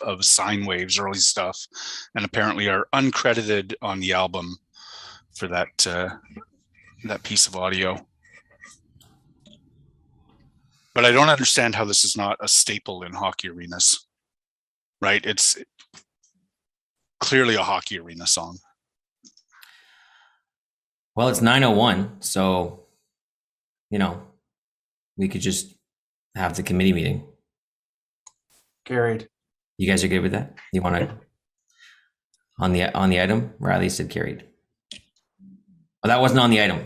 of sine waves, early stuff, and apparently are uncredited on the album for that that piece of audio. But I don't understand how this is not a staple in hockey arenas, right? It's clearly a hockey arena song. Well, it's 9:01, so, you know, we could just have the committee meeting. Carried. You guys are good with that? You want to, on the item? Riley said carried. Oh, that wasn't on the item.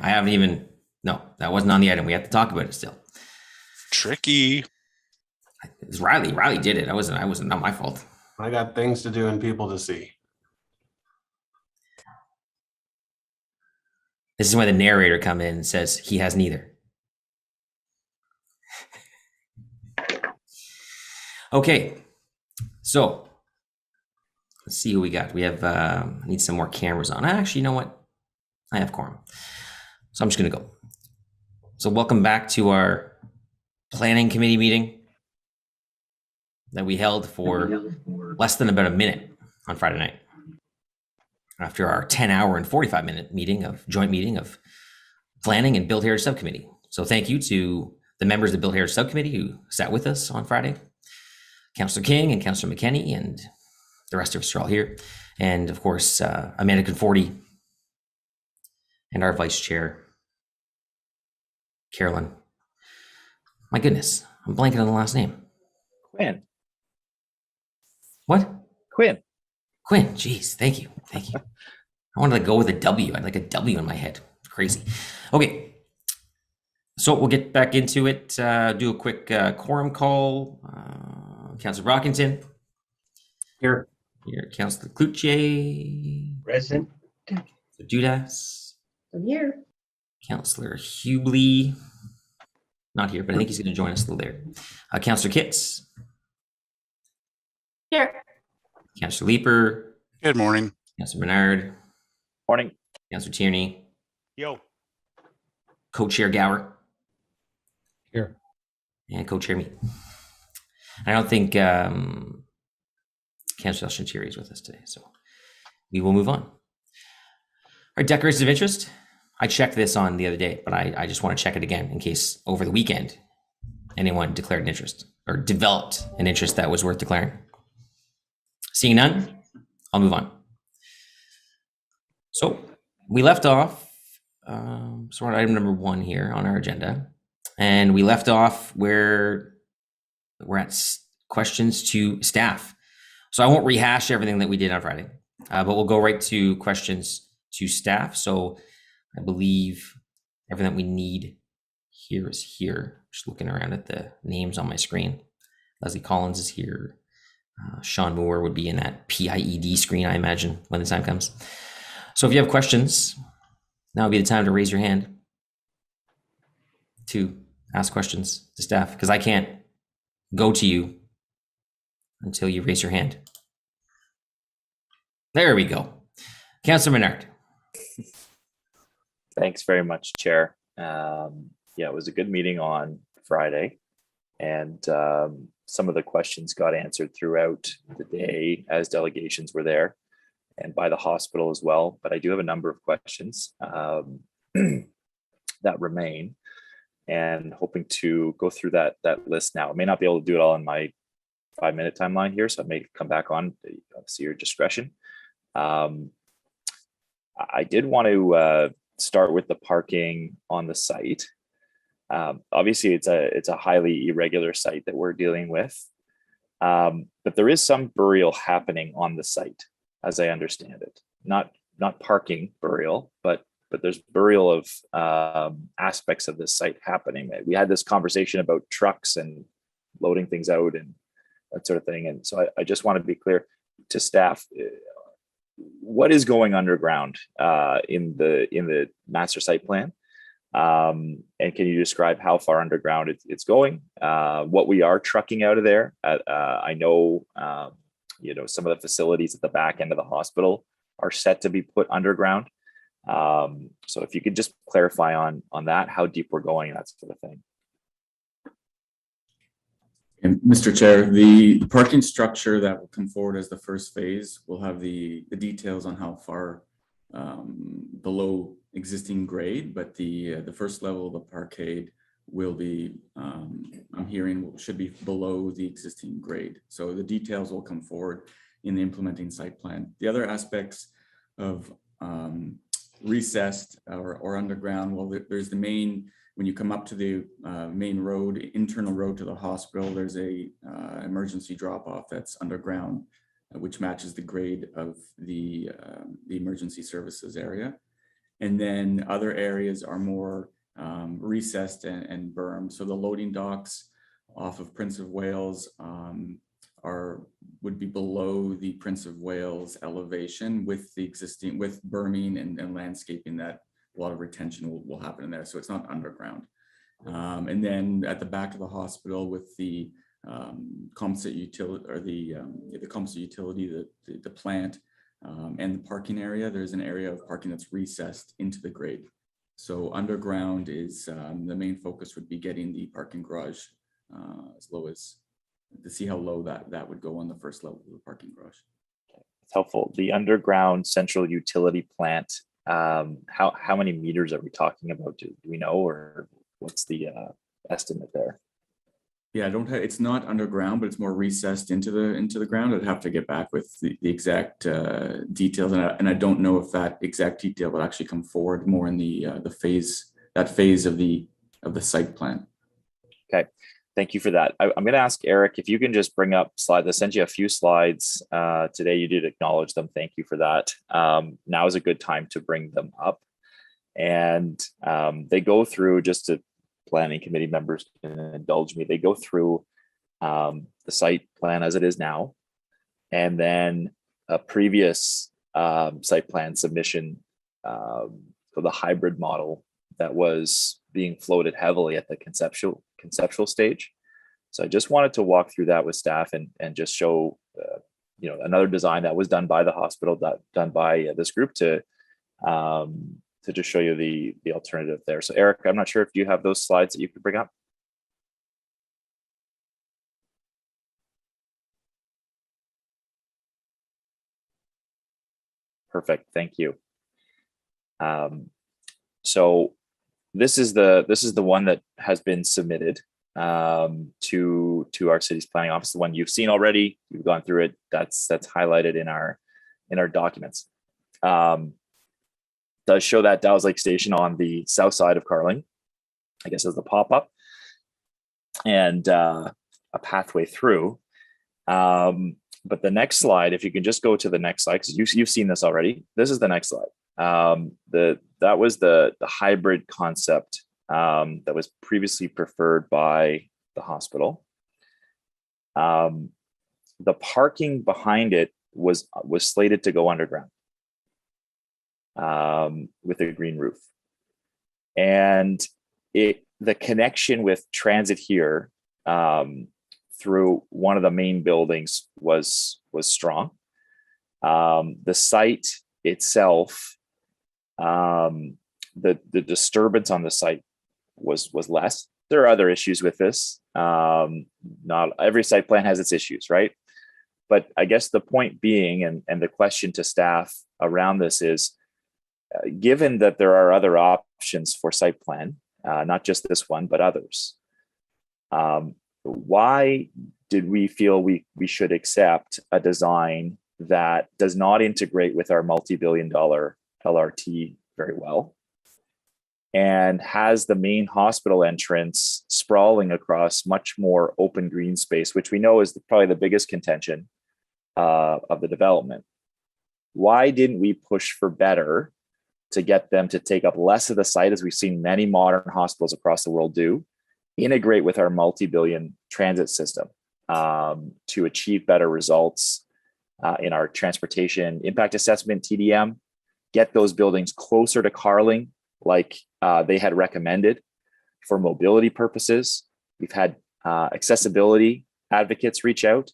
No, that wasn't on the item. We have to talk about it still. Tricky. It's Riley. Riley did it. I wasn't, not my fault. I got things to do and people to see. This is when the narrator comes in and says he has neither. Okay, so let's see who we got. We have, I need some more cameras on. Actually, you know what? I have quorum. So I'm just going to go. So welcome back to our planning committee meeting that we held for less than about a minute on Friday night, after our 10-hour and 45-minute joint meeting of planning and Build Heritage Subcommittee. So thank you to the members of the Build Heritage Subcommittee who sat with us on Friday, Councillor King and Councillor McKenney, and the rest of us are all here. And of course, Amanda Conforti and our vice chair, Carolyn. My goodness, I'm blanking on the last name. Quinn. What? Quinn. Jeez, thank you. I wanted to go with a W. I had like a W in my head. It's crazy. Okay, so we'll get back into it. Do a quick quorum call. Councillor Brockington. Here. Councillor Cloutier. Present. Dudas. I'm here. Councillor Hubley. Not here, but I think he's going to join us a little later. Councillor Kitts. Here. Councillor Leeper. Good morning. Councillor Bernard. Morning. Councillor Tierney. Yo. Co-chair Gower. Here. And co-chair me. I don't think Councillor Chantieri is with us today, so we will move on. All right, declarations of interest. I checked this on the other day, but I just want to check it again in case over the weekend anyone declared an interest or developed an interest that was worth declaring. Seeing none, I'll move on. So we left off, sort of item number 1 here on our agenda, and we left off where we're at questions to staff. So I won't rehash everything that we did on Friday, but we'll go right to questions to staff. So I believe everything that we need here is here. Just looking around at the names on my screen. Leslie Collins is here. Sean Moore would be in that PIED screen, I imagine, when the time comes. So if you have questions, now would be the time to raise your hand to ask questions to staff, because I can't go to you until you raise your hand. There we go. Councillor Menard. Thanks very much, Chair. Yeah, it was a good meeting on Friday, and some of the questions got answered throughout the day as delegations were there and by the hospital as well. But I do have a number of questions that remain, and hoping to go through that list now. I may not be able to do it all in my 5-minute timeline here, so I may come back on, obviously your discretion. I did want to start with the parking on the site. Obviously, it's a highly irregular site that we're dealing with, but there is some burial happening on the site, as I understand it. Not parking burial, but there's burial of aspects of this site happening. We had this conversation about trucks and loading things out and that sort of thing, and so I just want to be clear to staff. What is going underground in the master site plan? And can you describe how far underground it's going? What we are trucking out of there? I know, some of the facilities at the back end of the hospital are set to be put underground. So if you could just clarify on that, how deep we're going, and that sort of thing. And Mr. Chair, the parking structure that will come forward as the first phase will have the details on how far below existing grade, but the first level of the parkade will be, I'm hearing, should be below the existing grade. So the details will come forward in the implementing site plan. The other aspects of recessed or underground, well, there's the main, when you come up to the main road, internal road to the hospital, there's a emergency drop off that's underground, which matches the grade of the emergency services area. And then other areas are more recessed and bermed. So the loading docks off of Prince of Wales would be below the Prince of Wales elevation with the existing, with berming and landscaping, that a lot of retention will happen in there. So it's not underground. And then at the back of the hospital with the composite utility, or the composite utility, the plant and the parking area, there's an area of parking that's recessed into the grade. So underground is the main focus would be getting the parking garage as low as, to see how low that would go on the first level of the parking garage. It's helpful. The underground central utility plant, how many meters are we talking about? Do we know, or what's the estimate there? Yeah, I don't have, it's not underground, but it's more recessed into the ground. I'd have to get back with the exact details, and I don't know if that exact detail will actually come forward more in the phase of the site plan. Okay, thank you for that. I'm going to ask Eric if you can just bring up slides. I sent you a few slides today. You did acknowledge them. Thank you for that. Now is a good time to bring them up, and they go through, just to planning committee members can indulge me, they go through the site plan as it is now, and then a previous site plan submission for the hybrid model that was being floated heavily at the conceptual stage. So I just wanted to walk through that with staff and just show another design that was done by the hospital, done by this group to just show you the alternative there. So Eric, I'm not sure if you have those slides that you could bring up. Perfect, thank you. So this is the one that has been submitted to our city's planning office, the one you've seen already. You've gone through it. That's highlighted in our documents. Does show that Dow's Lake Station on the south side of Carling, I guess, as the pop-up, and a pathway through. But the next slide, if you can just go to the next slide, because you've seen this already. This is the next slide. That was the hybrid concept that was previously preferred by the hospital. The parking behind it was slated to go underground with a green roof, and the connection with transit here through one of the main buildings was strong. The site itself, the disturbance on the site was less. There are other issues with this. Not every site plan has its issues, right? But I guess the point being, and the question to staff around this is, given that there are other options for site plan, not just this one, but others, why did we feel we should accept a design that does not integrate with our multi-billion-dollar LRT very well, and has the main hospital entrance sprawling across much more open green space, which we know is probably the biggest contention of the development? Why didn't we push for better to get them to take up less of the site, as we've seen many modern hospitals across the world do, integrate with our multi-billion transit system to achieve better results in our transportation impact assessment, TDM, get those buildings closer to Carling, like they had recommended for mobility purposes. We've had accessibility advocates reach out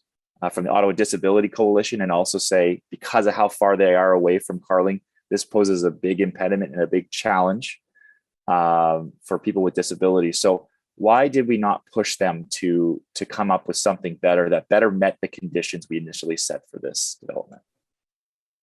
from the Ottawa Disability Coalition and also say, because of how far they are away from Carling, this poses a big impediment and a big challenge for people with disabilities. So why did we not push them to come up with something better that better met the conditions we initially set for this development?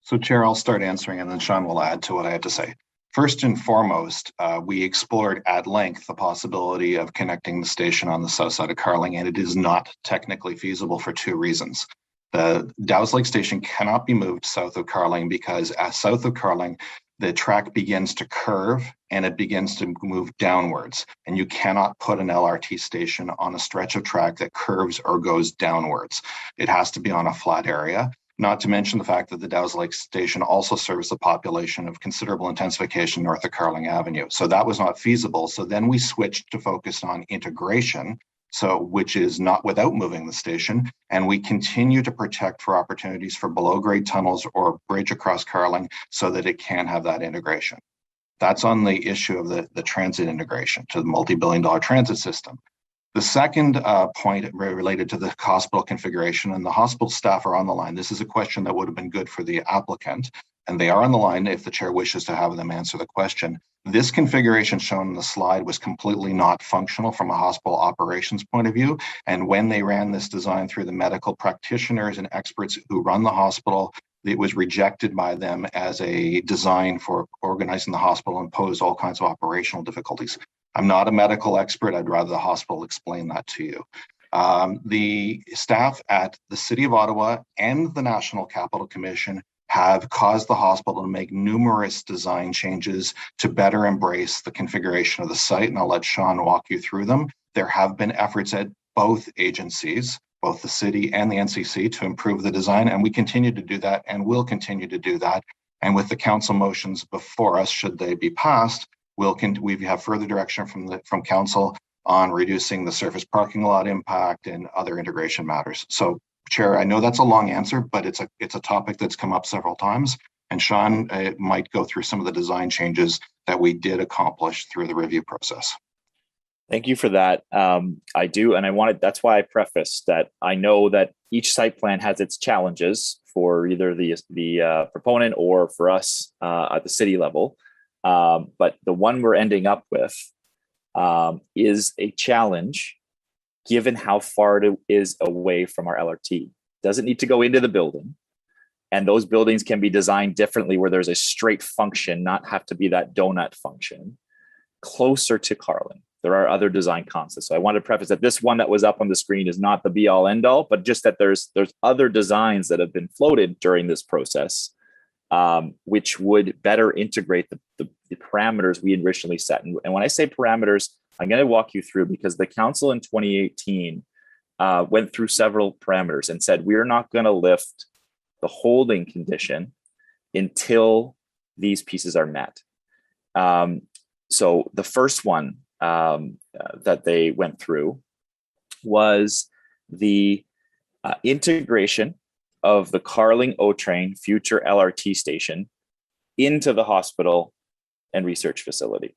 So Chair, I'll start answering and then Sean will add to what I had to say. First and foremost, we explored at length the possibility of connecting the station on the south side of Carling, and it is not technically feasible for two reasons. The Dow's Lake Station cannot be moved south of Carling because south of Carling, the track begins to curve and it begins to move downwards. And you cannot put an LRT station on a stretch of track that curves or goes downwards. It has to be on a flat area. Not to mention the fact that the Dow's Lake Station also serves the population of considerable intensification north of Carling Avenue. So that was not feasible. So then we switched to focus on integration, which is not without moving the station. And we continue to protect for opportunities for below grade tunnels or bridge across Carling so that it can have that integration. That's on the issue of the transit integration to the multi-billion-dollar transit system. The second point related to the hospital configuration, and the hospital staff are on the line. This is a question that would have been good for the applicant, and they are on the line if the chair wishes to have them answer the question. This configuration shown in the slide was completely not functional from a hospital operations point of view. And when they ran this design through the medical practitioners and experts who run the hospital, it was rejected by them as a design for organizing the hospital and posed all kinds of operational difficulties. I'm not a medical expert. I'd rather the hospital explain that to you. The staff at the City of Ottawa and the National Capital Commission have caused the hospital to make numerous design changes to better embrace the configuration of the site, and I'll let Sean walk you through them. There have been efforts at both agencies, both the city and the NCC, to improve the design, and we continue to do that and will continue to do that. And with the council motions before us, should they be passed, we have further direction from council on reducing the surface parking lot impact and other integration matters. So, Chair, I know that's a long answer, but it's a topic that's come up several times. And Sean might go through some of the design changes that we did accomplish through the review process. Thank you for that. I do, and that's why I prefaced that I know that each site plan has its challenges for either the proponent or for us at the city level. But the one we're ending up with is a challenge given how far it is away from our LRT. Doesn't need to go into the building. And those buildings can be designed differently where there's a straight function, not have to be that donut function, closer to Carling. There are other design concepts. So I want to preface that this one that was up on the screen is not the be all end all, but just that there's other designs that have been floated during this process, which would better integrate the parameters we originally set. And when I say parameters, I'm going to walk you through, because the council in 2018 went through several parameters and said, we're not going to lift the holding condition until these pieces are met. So the first one that they went through was the integration of the Carling O-Train future LRT station into the hospital and research facility.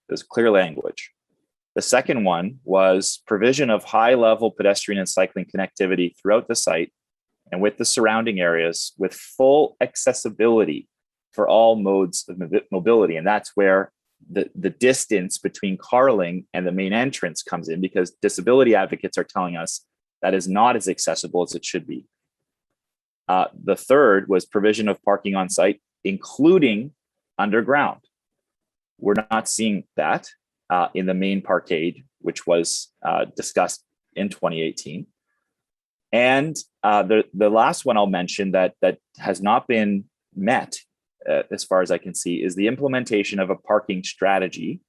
There's clear language. The second one was provision of high-level pedestrian and cycling connectivity throughout the site and with the surrounding areas with full accessibility for all modes of mobility. And that's where the distance between Carling and the main entrance comes in, because disability advocates are telling us that is not as accessible as it should be. The third was provision of parking on site, including underground. We're not seeing that in the main parkade, which was discussed in 2018. And the last one I'll mention that has not been met, as far as I can see, is the implementation of a parking strategy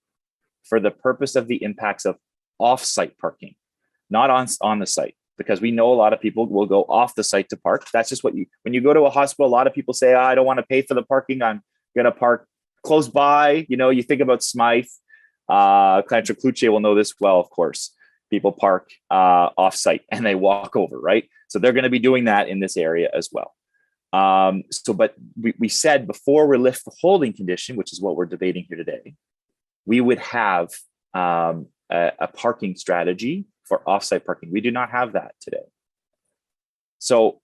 for the purpose of the impacts of off-site parking, not on the site. Because we know a lot of people will go off the site to park. That's just when you go to a hospital, a lot of people say, I don't want to pay for the parking. I'm going to park close by. You know, you think about Smythe, Clantra Cluche will know this well, of course. People park off site and they walk over, right? So they're going to be doing that in this area as well. But we said before we lift the holding condition, which is what we're debating here today, we would have a parking strategy for offsite parking. We do not have that today. So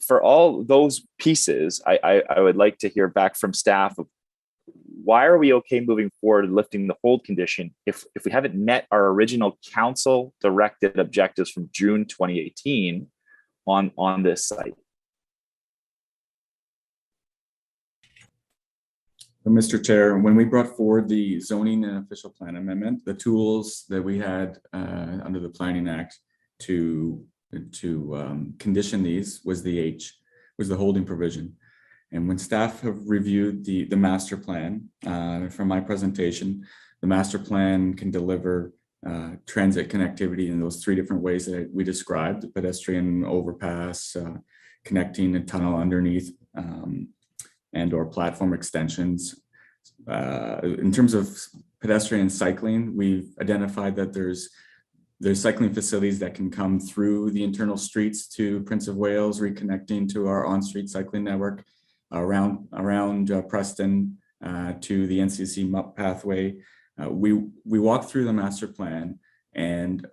for all those pieces, I would like to hear back from staff of why are we okay moving forward and lifting the hold condition if we haven't met our original council directed objectives from June 2018 on this site? Mr. Chair, when we brought forward the zoning and official plan amendment, the tools that we had under the Planning Act to condition these was the holding provision. And when staff have reviewed the master plan, from my presentation, the master plan can deliver transit connectivity in those three different ways that we described: the pedestrian overpass, connecting a tunnel underneath, and or platform extensions. In terms of pedestrian and cycling, we've identified that there's cycling facilities that can come through the internal streets to Prince of Wales, reconnecting to our on-street cycling network around Preston to the NCC MUP pathway. We walked through the master plan, and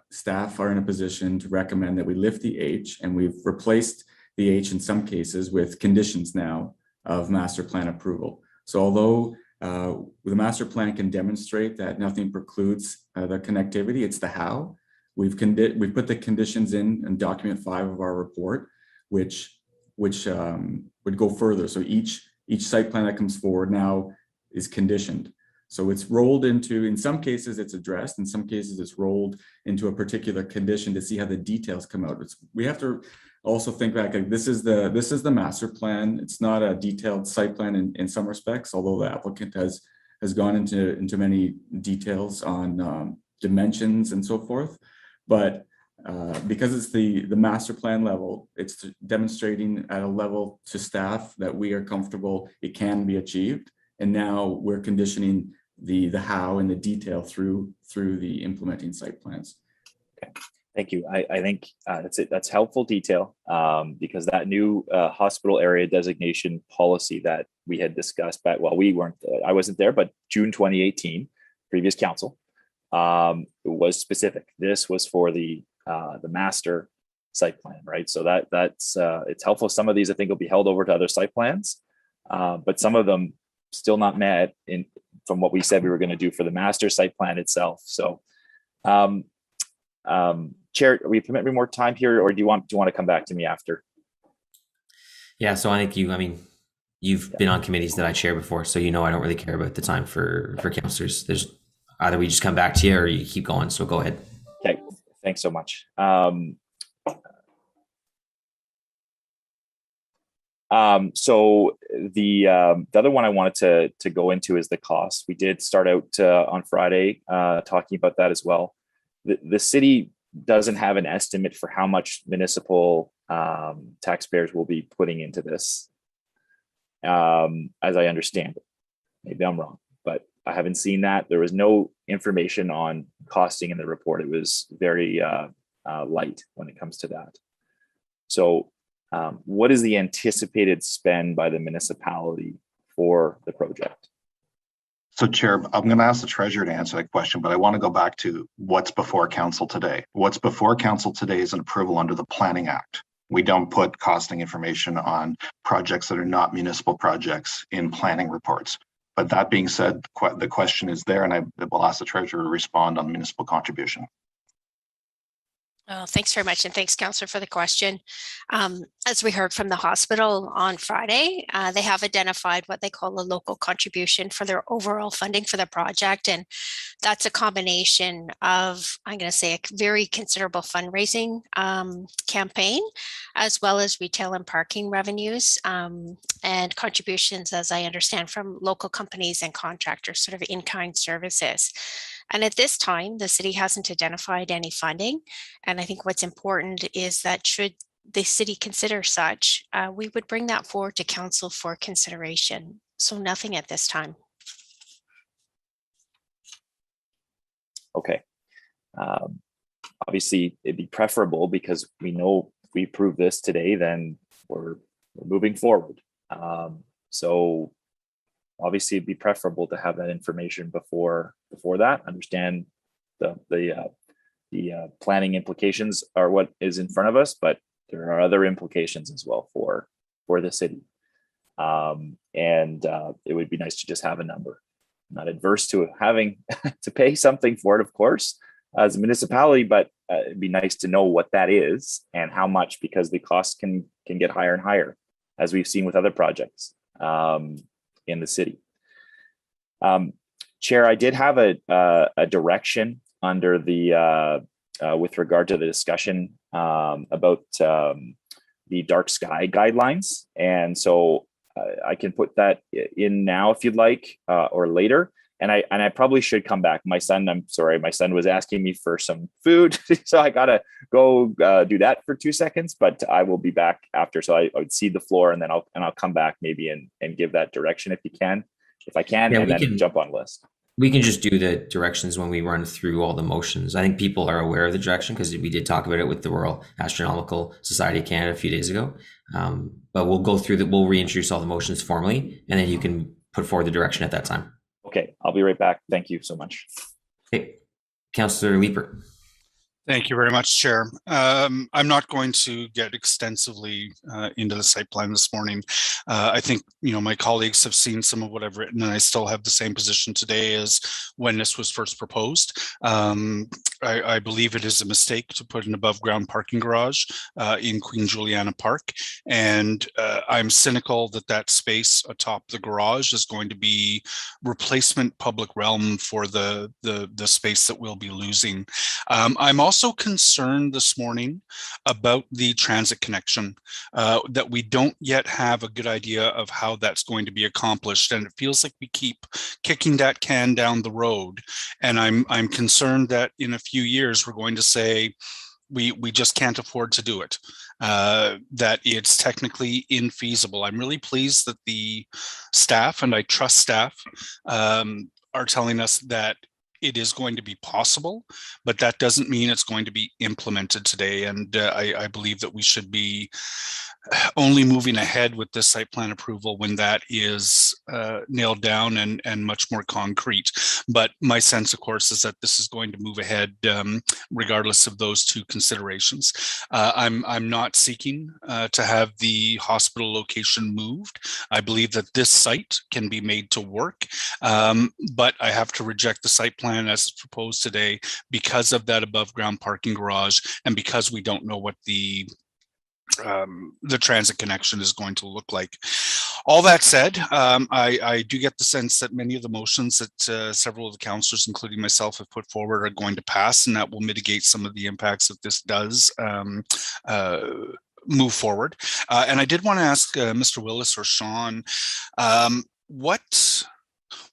staff are in a position to recommend that we lift the H, and we've replaced the H in some cases with conditions now of master plan approval. So although the master plan can demonstrate that nothing precludes the connectivity, it's the how. We've put the conditions in document 5 of our report, which would go further. So each site plan that comes forward now is conditioned. So it's rolled into, in some cases it's addressed, in some cases it's rolled into a particular condition to see how the details come out. We have to also think back, like this is the master plan. It's not a detailed site plan in some respects, although the applicant has gone into many details on dimensions and so forth. But because it's the master plan level, it's demonstrating at a level to staff that we are comfortable it can be achieved. And now we're conditioning the how and the detail through the implementing site plans. Okay. Thank you. I think that's helpful detail because that new hospital area designation policy that we had discussed back, well, I wasn't there, but June 2018, previous council, was specific. This was for the master site plan, right? So that's it's helpful. Some of these I think will be held over to other site plans, but some of them still not met from what we said we were going to do for the master site plan itself. So, Chair, are we permit me more time here, or do you want to come back to me after? Yeah, so I think you've been on committees that I chair before, so I don't really care about the time for councillors. There's either we just come back to you or you keep going. So go ahead. Okay, thanks so much. So the other one I wanted to go into is the cost. We did start out on Friday talking about that as well. The city doesn't have an estimate for how much municipal taxpayers will be putting into this, as I understand it. Maybe I'm wrong, but I haven't seen that. There was no information on costing in the report. It was very light when it comes to that. So what is the anticipated spend by the municipality for the project? So Chair, I'm going to ask the treasurer to answer that question, but I want to go back to what's before council today. What's before council today is an approval under the Planning Act. We don't put costing information on projects that are not municipal projects in planning reports. But that being said, the question is there, and I will ask the treasurer to respond on the municipal contribution. Thanks very much, and thanks, Councillor, for the question. As we heard from the hospital on Friday, they have identified what they call a local contribution for their overall funding for the project, and that's a combination of, I'm going to say, a very considerable fundraising campaign, as well as retail and parking revenues and contributions, as I understand, from local companies and contractors, sort of in-kind services. And at this time, the city hasn't identified any funding. And I think what's important is that should the city consider such, we would bring that forward to council for consideration. So nothing at this time. Okay. Obviously, it'd be preferable because we know if we approve this today, then we're moving forward. So obviously, it'd be preferable to have that information before that. Understand the planning implications are what is in front of us, but there are other implications as well for the city. It would be nice to just have a number. I'm not adverse to having to pay something for it, of course, as a municipality, but it'd be nice to know what that is and how much, because the costs can get higher and higher, as we've seen with other projects in the city. Chair, I did have a direction under the with regard to the discussion about the dark sky guidelines, and so I can put that in now if you'd like, or later. And I probably should come back. I'm sorry, my son was asking me for some food, so I gotta go do that for 2 seconds. But I will be back after. So I would cede the floor, and then I'll come back maybe and give that direction if I can, and then jump on list. We can just do the directions when we run through all the motions. I think people are aware of the direction because we did talk about it with the Royal Astronomical Society of Canada a few days ago. But we'll go through we'll reintroduce all the motions formally, and then you can put forward the direction at that time. Okay, I'll be right back. Thank you so much. Okay, Councillor Leeper. Thank you very much, Chair. I'm not going to get extensively into the site plan this morning. I think, my colleagues have seen some of what I've written, and I still have the same position today as when this was first proposed. I believe it is a mistake to put an above ground parking garage in Queen Juliana Park. And I'm cynical that space atop the garage is going to be replacement public realm for the space that we'll be losing. I'm also concerned this morning about the transit connection, that we don't yet have a good idea of how that's going to be accomplished. And it feels like we keep kicking that can down the road. And I'm concerned that in a few years, we're going to say, we just can't afford to do it, that it's technically infeasible. I'm really pleased that the staff, and I trust staff, are telling us that it is going to be possible, but that doesn't mean it's going to be implemented today. And I believe that we should be only moving ahead with this site plan approval when that is nailed down and much more concrete. But my sense, of course, is that this is going to move ahead regardless of those two considerations. I'm not seeking to have the hospital location moved. I believe that this site can be made to work, but I have to reject the site plan as it's proposed today because of that above ground parking garage and because we don't know what the transit connection is going to look like. All that said, I do get the sense that many of the motions that several of the councillors, including myself, have put forward are going to pass, and that will mitigate some of the impacts that this does move forward. And I did want to ask Mr. Willis or Sean,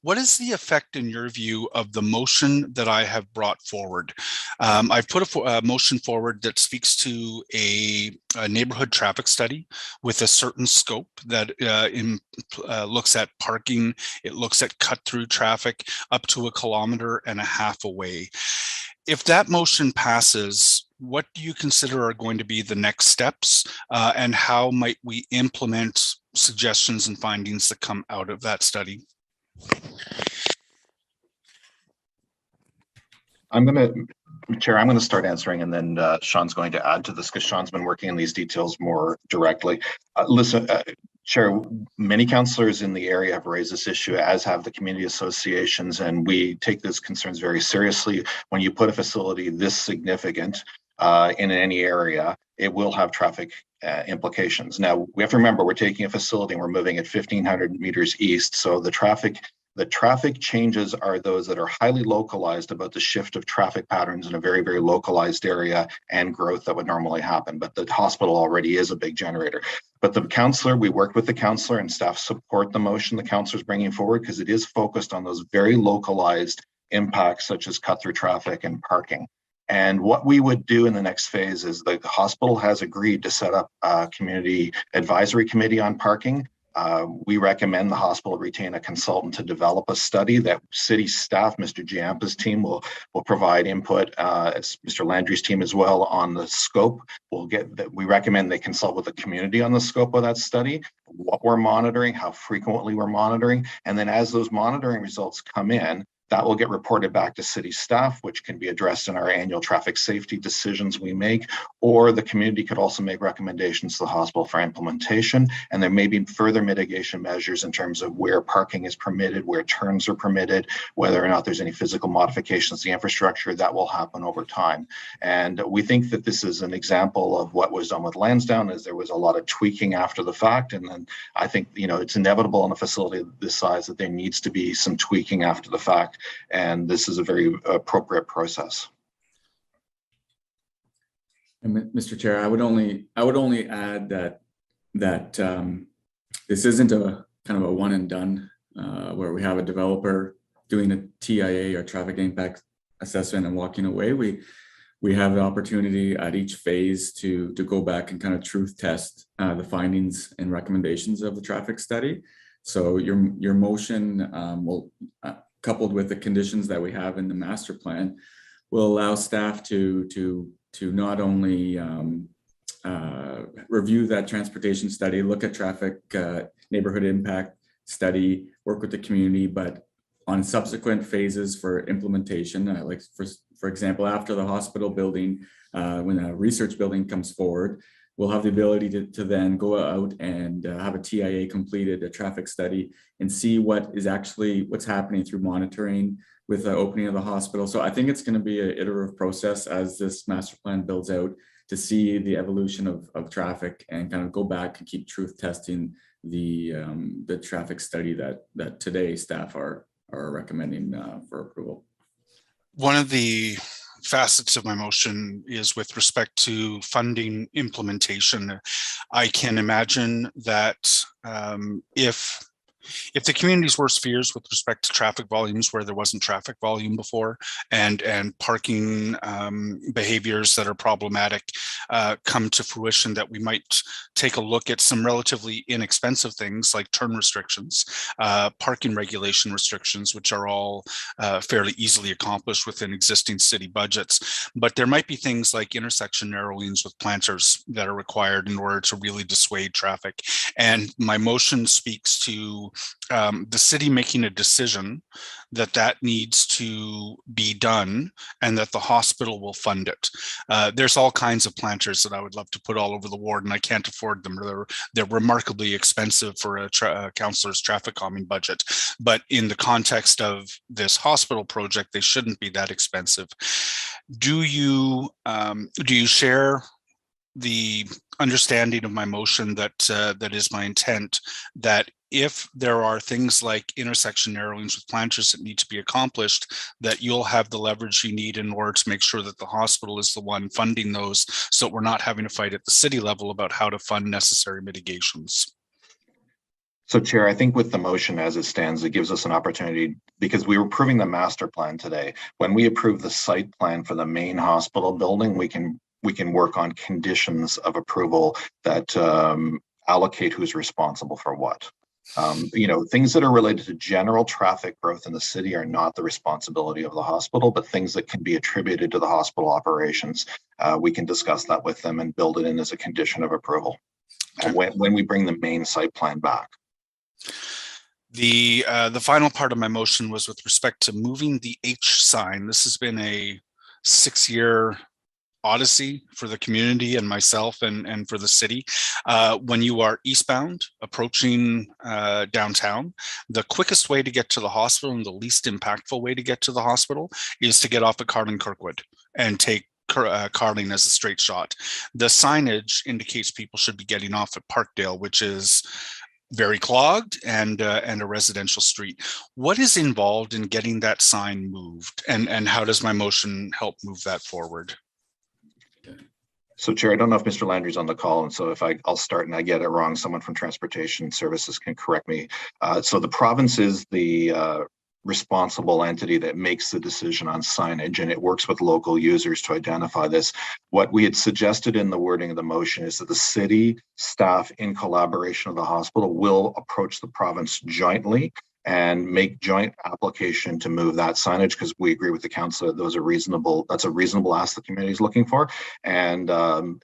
what is the effect, in your view, of the motion that I have brought forward? I've put a motion forward that speaks to a neighborhood traffic study with a certain scope that looks at parking, it looks at cut-through traffic up to 1.5 kilometers away. If that motion passes, what do you consider are going to be the next steps, and how might we implement suggestions and findings that come out of that study? Chair, I'm going to start answering, and then Sean's going to add to this because Sean's been working on these details more directly. Listen, Chair, many councillors in the area have raised this issue, as have the community associations, and we take these concerns very seriously. When you put a facility this significant in any area, it will have traffic implications. Now, we have to remember, we're taking a facility and we're moving it 1,500 meters east, so the traffic changes are those that are highly localized about the shift of traffic patterns in a very, very localized area and growth that would normally happen. But the hospital already is a big generator. But the councillor, we worked with the councillor, and staff support the motion the councillor is bringing forward because it is focused on those very localized impacts such as cut-through traffic and parking. And what we would do in the next phase is the hospital has agreed to set up a community advisory committee on parking. We recommend the hospital retain a consultant to develop a study that city staff, Mr. Giampa's team, will provide input, as Mr. Landry's team as well, on the scope. We recommend they consult with the community on the scope of that study, what we're monitoring, how frequently we're monitoring, and then as those monitoring results come in, That will get reported back to city staff, which can be addressed in our annual traffic safety decisions we make, or the community could also make recommendations to the hospital for implementation. And there may be further mitigation measures in terms of where parking is permitted, where turns are permitted, whether or not there's any physical modifications to the infrastructure. That will happen over time. And we think that this is an example of what was done with Lansdowne, is there was a lot of tweaking after the fact. And then I think, it's inevitable in a facility this size that there needs to be some tweaking after the fact. And this is a very appropriate process. And Mr. Chair, I would only add that this isn't a kind of a one and done where we have a developer doing a TIA or traffic impact assessment and walking away. We have the opportunity at each phase to go back and kind of truth test the findings and recommendations of the traffic study. So your motion will, coupled with the conditions that we have in the master plan, will allow staff to not only review that transportation study, look at traffic neighborhood impact study, work with the community, but on subsequent phases for implementation, like for example, after the hospital building, when a research building comes forward, we'll have the ability to then go out and have a TIA completed, a traffic study, and see what's happening through monitoring with the opening of the hospital. So I think it's going to be an iterative process as this master plan builds out to see the evolution of traffic and kind of go back and keep truth testing the traffic study that today staff are recommending for approval. One of the facets of my motion is with respect to funding implementation. I can imagine that if the community's worst fears with respect to traffic volumes where there wasn't traffic volume before, and parking behaviors that are problematic come to fruition, that we might take a look at some relatively inexpensive things like turn restrictions, parking regulation restrictions, which are all fairly easily accomplished within existing city budgets. But there might be things like intersection narrowings with planters that are required in order to really dissuade traffic. And my motion speaks to the city making a decision that needs to be done and that the hospital will fund it. There's all kinds of planters that I would love to put all over the ward, and I can't afford them. They're remarkably expensive for a councillor's traffic calming budget. But in the context of this hospital project, they shouldn't be that expensive. Do you share the understanding of my motion that is my intent, that if there are things like intersection narrowings with planters that need to be accomplished, that you'll have the leverage you need in order to make sure that the hospital is the one funding those, so we're not having to fight at the city level about how to fund necessary mitigations? So Chair, I think with the motion as it stands, it gives us an opportunity, because we were approving the master plan today. When we approve the site plan for the main hospital building, we can work on conditions of approval that allocate who's responsible for what. Things that are related to general traffic growth in the city are not the responsibility of the hospital, but things that can be attributed to the hospital operations, we can discuss that with them and build it in as a condition of approval when we bring the main site plan back. The final part of my motion was with respect to moving the H sign. This has been a 6-year odyssey for the community and myself and for the city. When you are eastbound approaching downtown, the quickest way to get to the hospital and the least impactful way to get to the hospital is to get off at Carling Kirkwood and take Carling as a straight shot. The signage indicates people should be getting off at Parkdale, which is very clogged and a residential street. What is involved in getting that sign moved, and how does my motion help move that forward? So Chair, I don't know if Mr. Landry's on the call, and so if I'll start and I get it wrong, someone from Transportation Services can correct me. So the province is the responsible entity that makes the decision on signage, and it works with local users to identify this. What we had suggested in the wording of the motion is that the city staff, in collaboration with the hospital, will approach the province jointly and make joint application to move that signage, because we agree with the council that that's a reasonable ask the community is looking for. And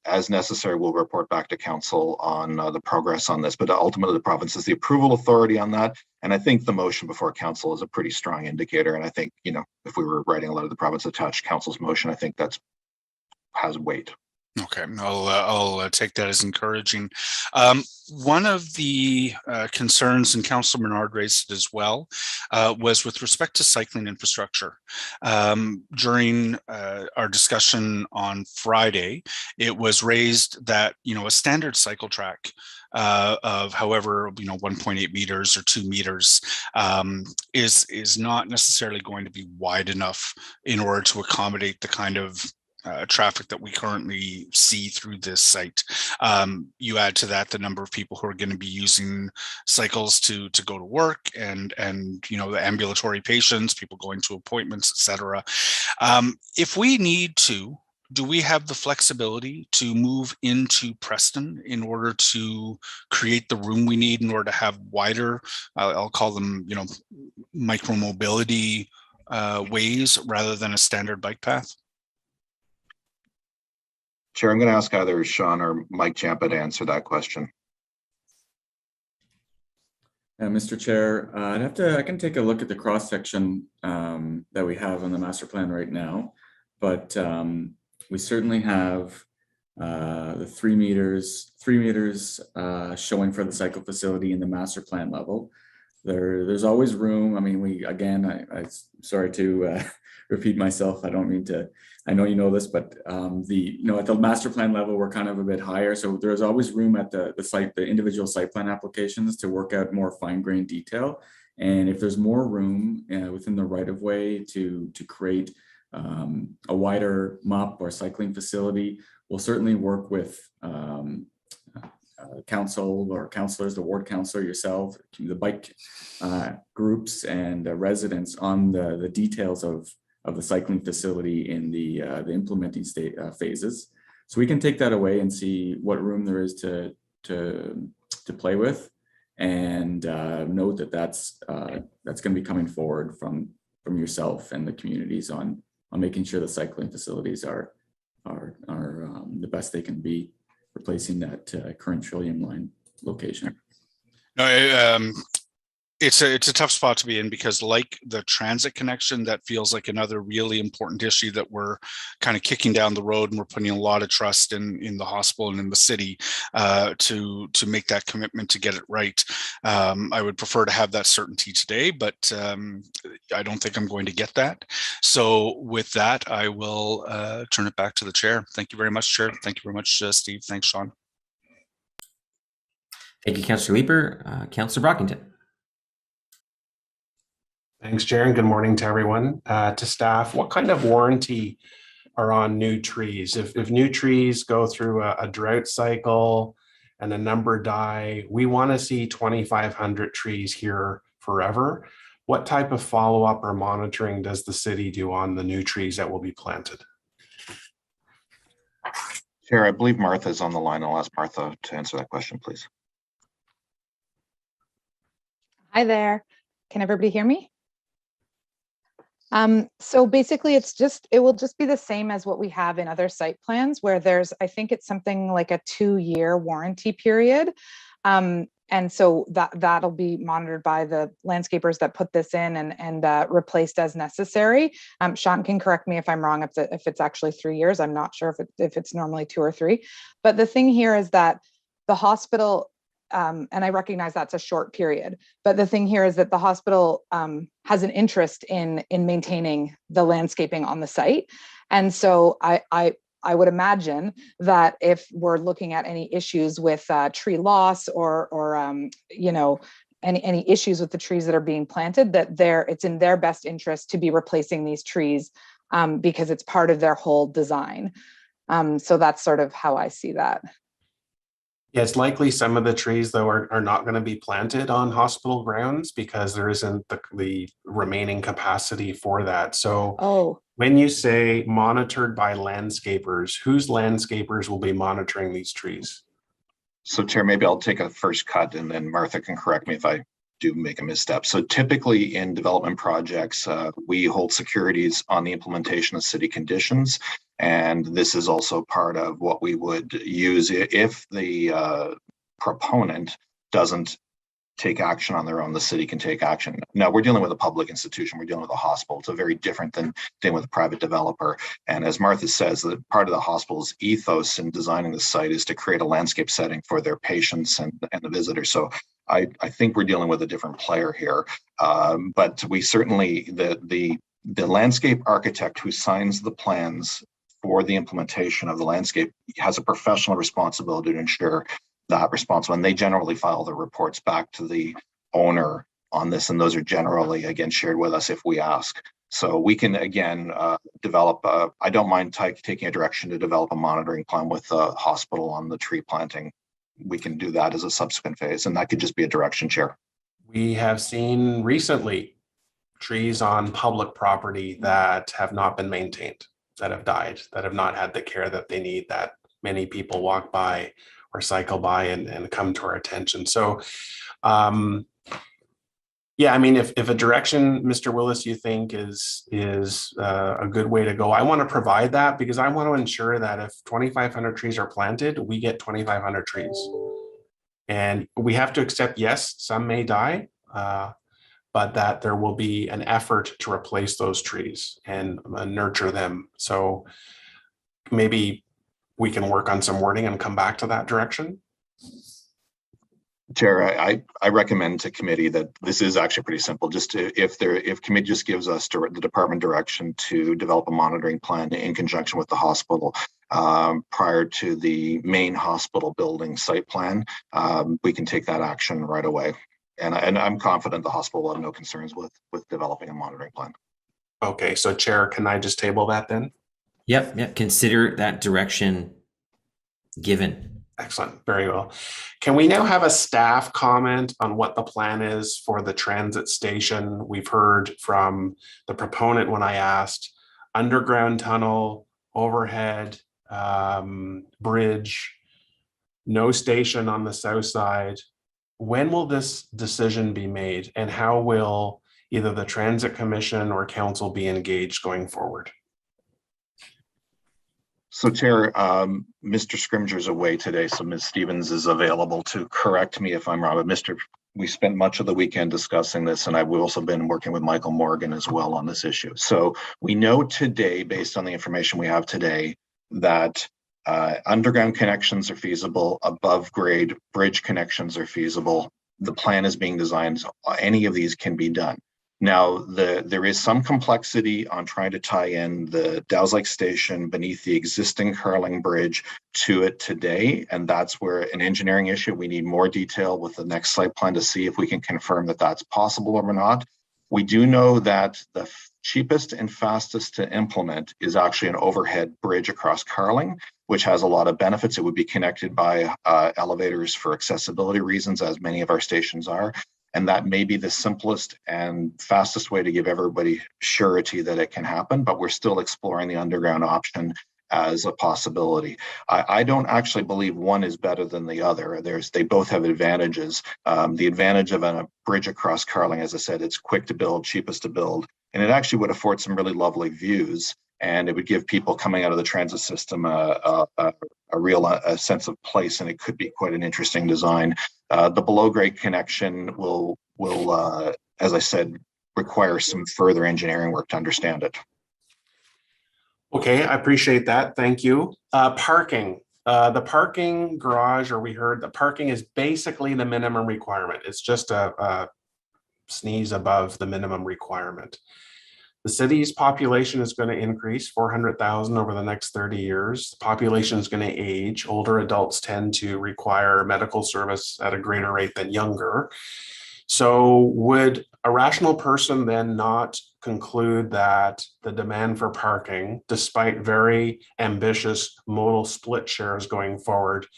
as necessary, we'll report back to council on the progress on this. But ultimately, the province is the approval authority on that. And I think the motion before council is a pretty strong indicator. And I think, if we were writing a letter to the province attached council's motion, I think that's has weight. Okay, I'll take that as encouraging. One of the concerns, and Councillor Menard raised it as well, was with respect to cycling infrastructure. During our discussion on Friday, it was raised that a standard cycle track of however 1.8 meters or 2 meters is not necessarily going to be wide enough in order to accommodate the kind of traffic that we currently see through this site. You add to that the number of people who are going to be using cycles to go to work, and the ambulatory patients, people going to appointments, etc. If we need to, do we have the flexibility to move into Preston in order to create the room we need in order to have wider, I'll call them, micro mobility ways rather than a standard bike path? Chair, I'm going to ask either Sean or Mike Champa to answer that question. Mr. Chair, I can take a look at the cross section that we have on the master plan right now, but we certainly have the 3 meters showing for the cycle facility in the master plan level. There's always room. I mean, I'm sorry to repeat myself. I don't mean to. I know you know this, but at the master plan level, we're kind of a bit higher. So there's always room at the site, the individual site plan applications, to work out more fine-grained detail. And if there's more room within the right of way to create a wider MOP or cycling facility, we'll certainly work with council or councillors, the ward councillor, yourself, the bike groups and residents on the details of the cycling facility in the implementing phases. So we can take that away and see what room there is to play with, and note that that's going to be coming forward from yourself and the communities on making sure the cycling facilities are the best they can be, replacing that current Trillium line location. No, it's a tough spot to be in, because like the transit connection, that feels like another really important issue that we're kind of kicking down the road, and we're putting a lot of trust in the hospital and in the city to make that commitment to get it right. I would prefer to have that certainty today, but I don't think I'm going to get that. So with that, I will turn it back to the chair. Thank you very much, Chair. Thank you very much, Steve. Thanks, Sean. Thank you, Councillor Leeper. Councillor Brockington. Thanks, Chair, and good morning to everyone. To staff, what kind of warranty are on new trees? If new trees go through a drought cycle and a number die, we want to see 2,500 trees here forever. What type of follow-up or monitoring does the city do on the new trees that will be planted? Chair, I believe Martha is on the line. I'll ask Martha to answer that question, please. Hi there. Can everybody hear me? So basically it will just be the same as what we have in other site plans, where I think it's something like a 2-year warranty period. And so that'll be monitored by the landscapers that put this in and replaced as necessary. Sean can correct me if I'm wrong, if it's actually 3 years. I'm not sure if it's normally 2 or 3. But the thing here is that the hospital, and I recognize that's a short period, but the thing here is that the hospital has an interest in maintaining the landscaping on the site. And so I would imagine that if we're looking at any issues with tree loss or any issues with the trees that are being planted, that it's in their best interest to be replacing these trees because it's part of their whole design. So that's sort of how I see that. Yeah, it's likely some of the trees, though, are not going to be planted on hospital grounds because there isn't the remaining capacity for that. So when you say monitored by landscapers, whose landscapers will be monitoring these trees? So, Chair, maybe I'll take a first cut, and then Martha can correct me if I do make a misstep. So typically in development projects, we hold securities on the implementation of city conditions. And this is also part of what we would use if the proponent doesn't take action on their own. The city can take action. Now, we're dealing with a public institution. We're dealing with a hospital. It's a very different than dealing with a private developer. And as Martha says, that part of the hospital's ethos in designing the site is to create a landscape setting for their patients and the visitors. So I think we're dealing with a different player here. But we certainly, the landscape architect who signs the plans for the implementation of the landscape has a professional responsibility to ensure that responsible, and they generally file their reports back to the owner on this, and those are generally again shared with us if we ask. So we can again develop. I don't mind taking a direction to develop a monitoring plan with the hospital on the tree planting. We can do that as a subsequent phase, and that could just be a direction, Chair. We have seen recently trees on public property that have not been maintained, that have died, that have not had the care that they need, that many people walk by or cycle by and come to our attention. So yeah, I mean, if a direction, Mr. Willis, you think is a good way to go, I want to provide that, because I want to ensure that if 2,500 trees are planted, we get 2,500 trees. And we have to accept, yes, some may die, but that there will be an effort to replace those trees and nurture them. So maybe we can work on some wording and come back to that direction. Chair, I recommend to committee that this is actually pretty simple. Just to, if committee just gives us the department direction to develop a monitoring plan in conjunction with the hospital prior to the main hospital building site plan, we can take that action right away. And I'm confident the hospital will have no concerns with developing a monitoring plan. Okay, so Chair, can I just table that then? Yep. Consider that direction given. Excellent. Very well. Can we now have a staff comment on what the plan is for the transit station? We've heard from the proponent when I asked, underground tunnel, overhead, bridge, no station on the south side. When will this decision be made, and how will either the Transit Commission or Council be engaged going forward? So Chair, Mr. Scrimger's away today, so Ms. Stevens is available to correct me if I'm wrong. But we spent much of the weekend discussing this, and I've also been working with Michael Morgan as well on this issue. So we know today, based on the information we have today, that underground connections are feasible, above grade bridge connections are feasible. The plan is being designed, so any of these can be done. Now, there is some complexity on trying to tie in the Dow's Lake Station beneath the existing Carling Bridge to it today, and that's where an engineering issue. We need more detail with the next site plan to see if we can confirm that that's possible or not. We do know that the cheapest and fastest to implement is actually an overhead bridge across Carling, which has a lot of benefits. It would be connected by elevators for accessibility reasons, as many of our stations are. And that may be the simplest and fastest way to give everybody surety that it can happen, but we're still exploring the underground option as a possibility. I don't actually believe one is better than the other. They both have advantages. The advantage of a bridge across Carling, as I said, it's quick to build, cheapest to build, and it actually would afford some really lovely views. And it would give people coming out of the transit system a real sense of place, and it could be quite an interesting design. The below grade connection will, as I said, require some further engineering work to understand it. Okay, I appreciate that. Thank you. Parking. The parking garage, or we heard the parking is basically the minimum requirement. It's just a sneeze above the minimum requirement. The city's population is going to increase 400,000 over the next 30 years. The population is going to age. Older adults tend to require medical service at a greater rate than younger. So would a rational person then not conclude that the demand for parking, despite very ambitious modal split shares going forward,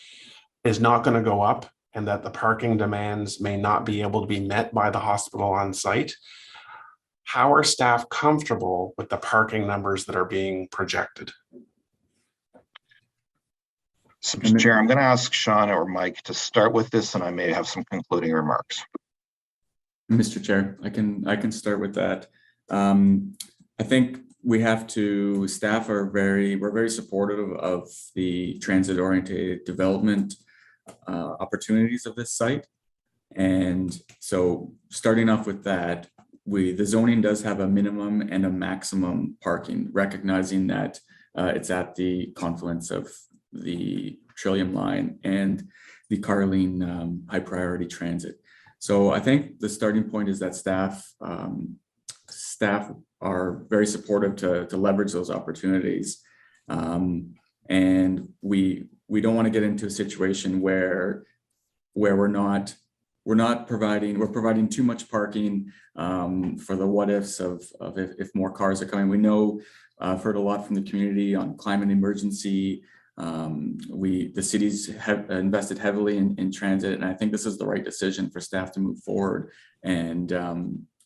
is not going to go up, and that the parking demands may not be able to be met by the hospital on site? How are staff comfortable with the parking numbers that are being projected? So, Chair, I'm going to ask Sean or Mike to start with this, and I may have some concluding remarks. Mr. Chair, I can start with that. I think we have to, staff we're very supportive of the transit oriented development opportunities of this site. And so starting off with that, the zoning does have a minimum and a maximum parking, recognizing that it's at the confluence of the Trillium line and the Carling high priority transit. So I think the starting point is that staff are very supportive to leverage those opportunities. And we don't want to get into a situation where we're providing too much parking for the what ifs of if more cars are coming. We know I've heard a lot from the community on climate emergency. The cities have invested heavily in transit, and I think this is the right decision for staff to move forward and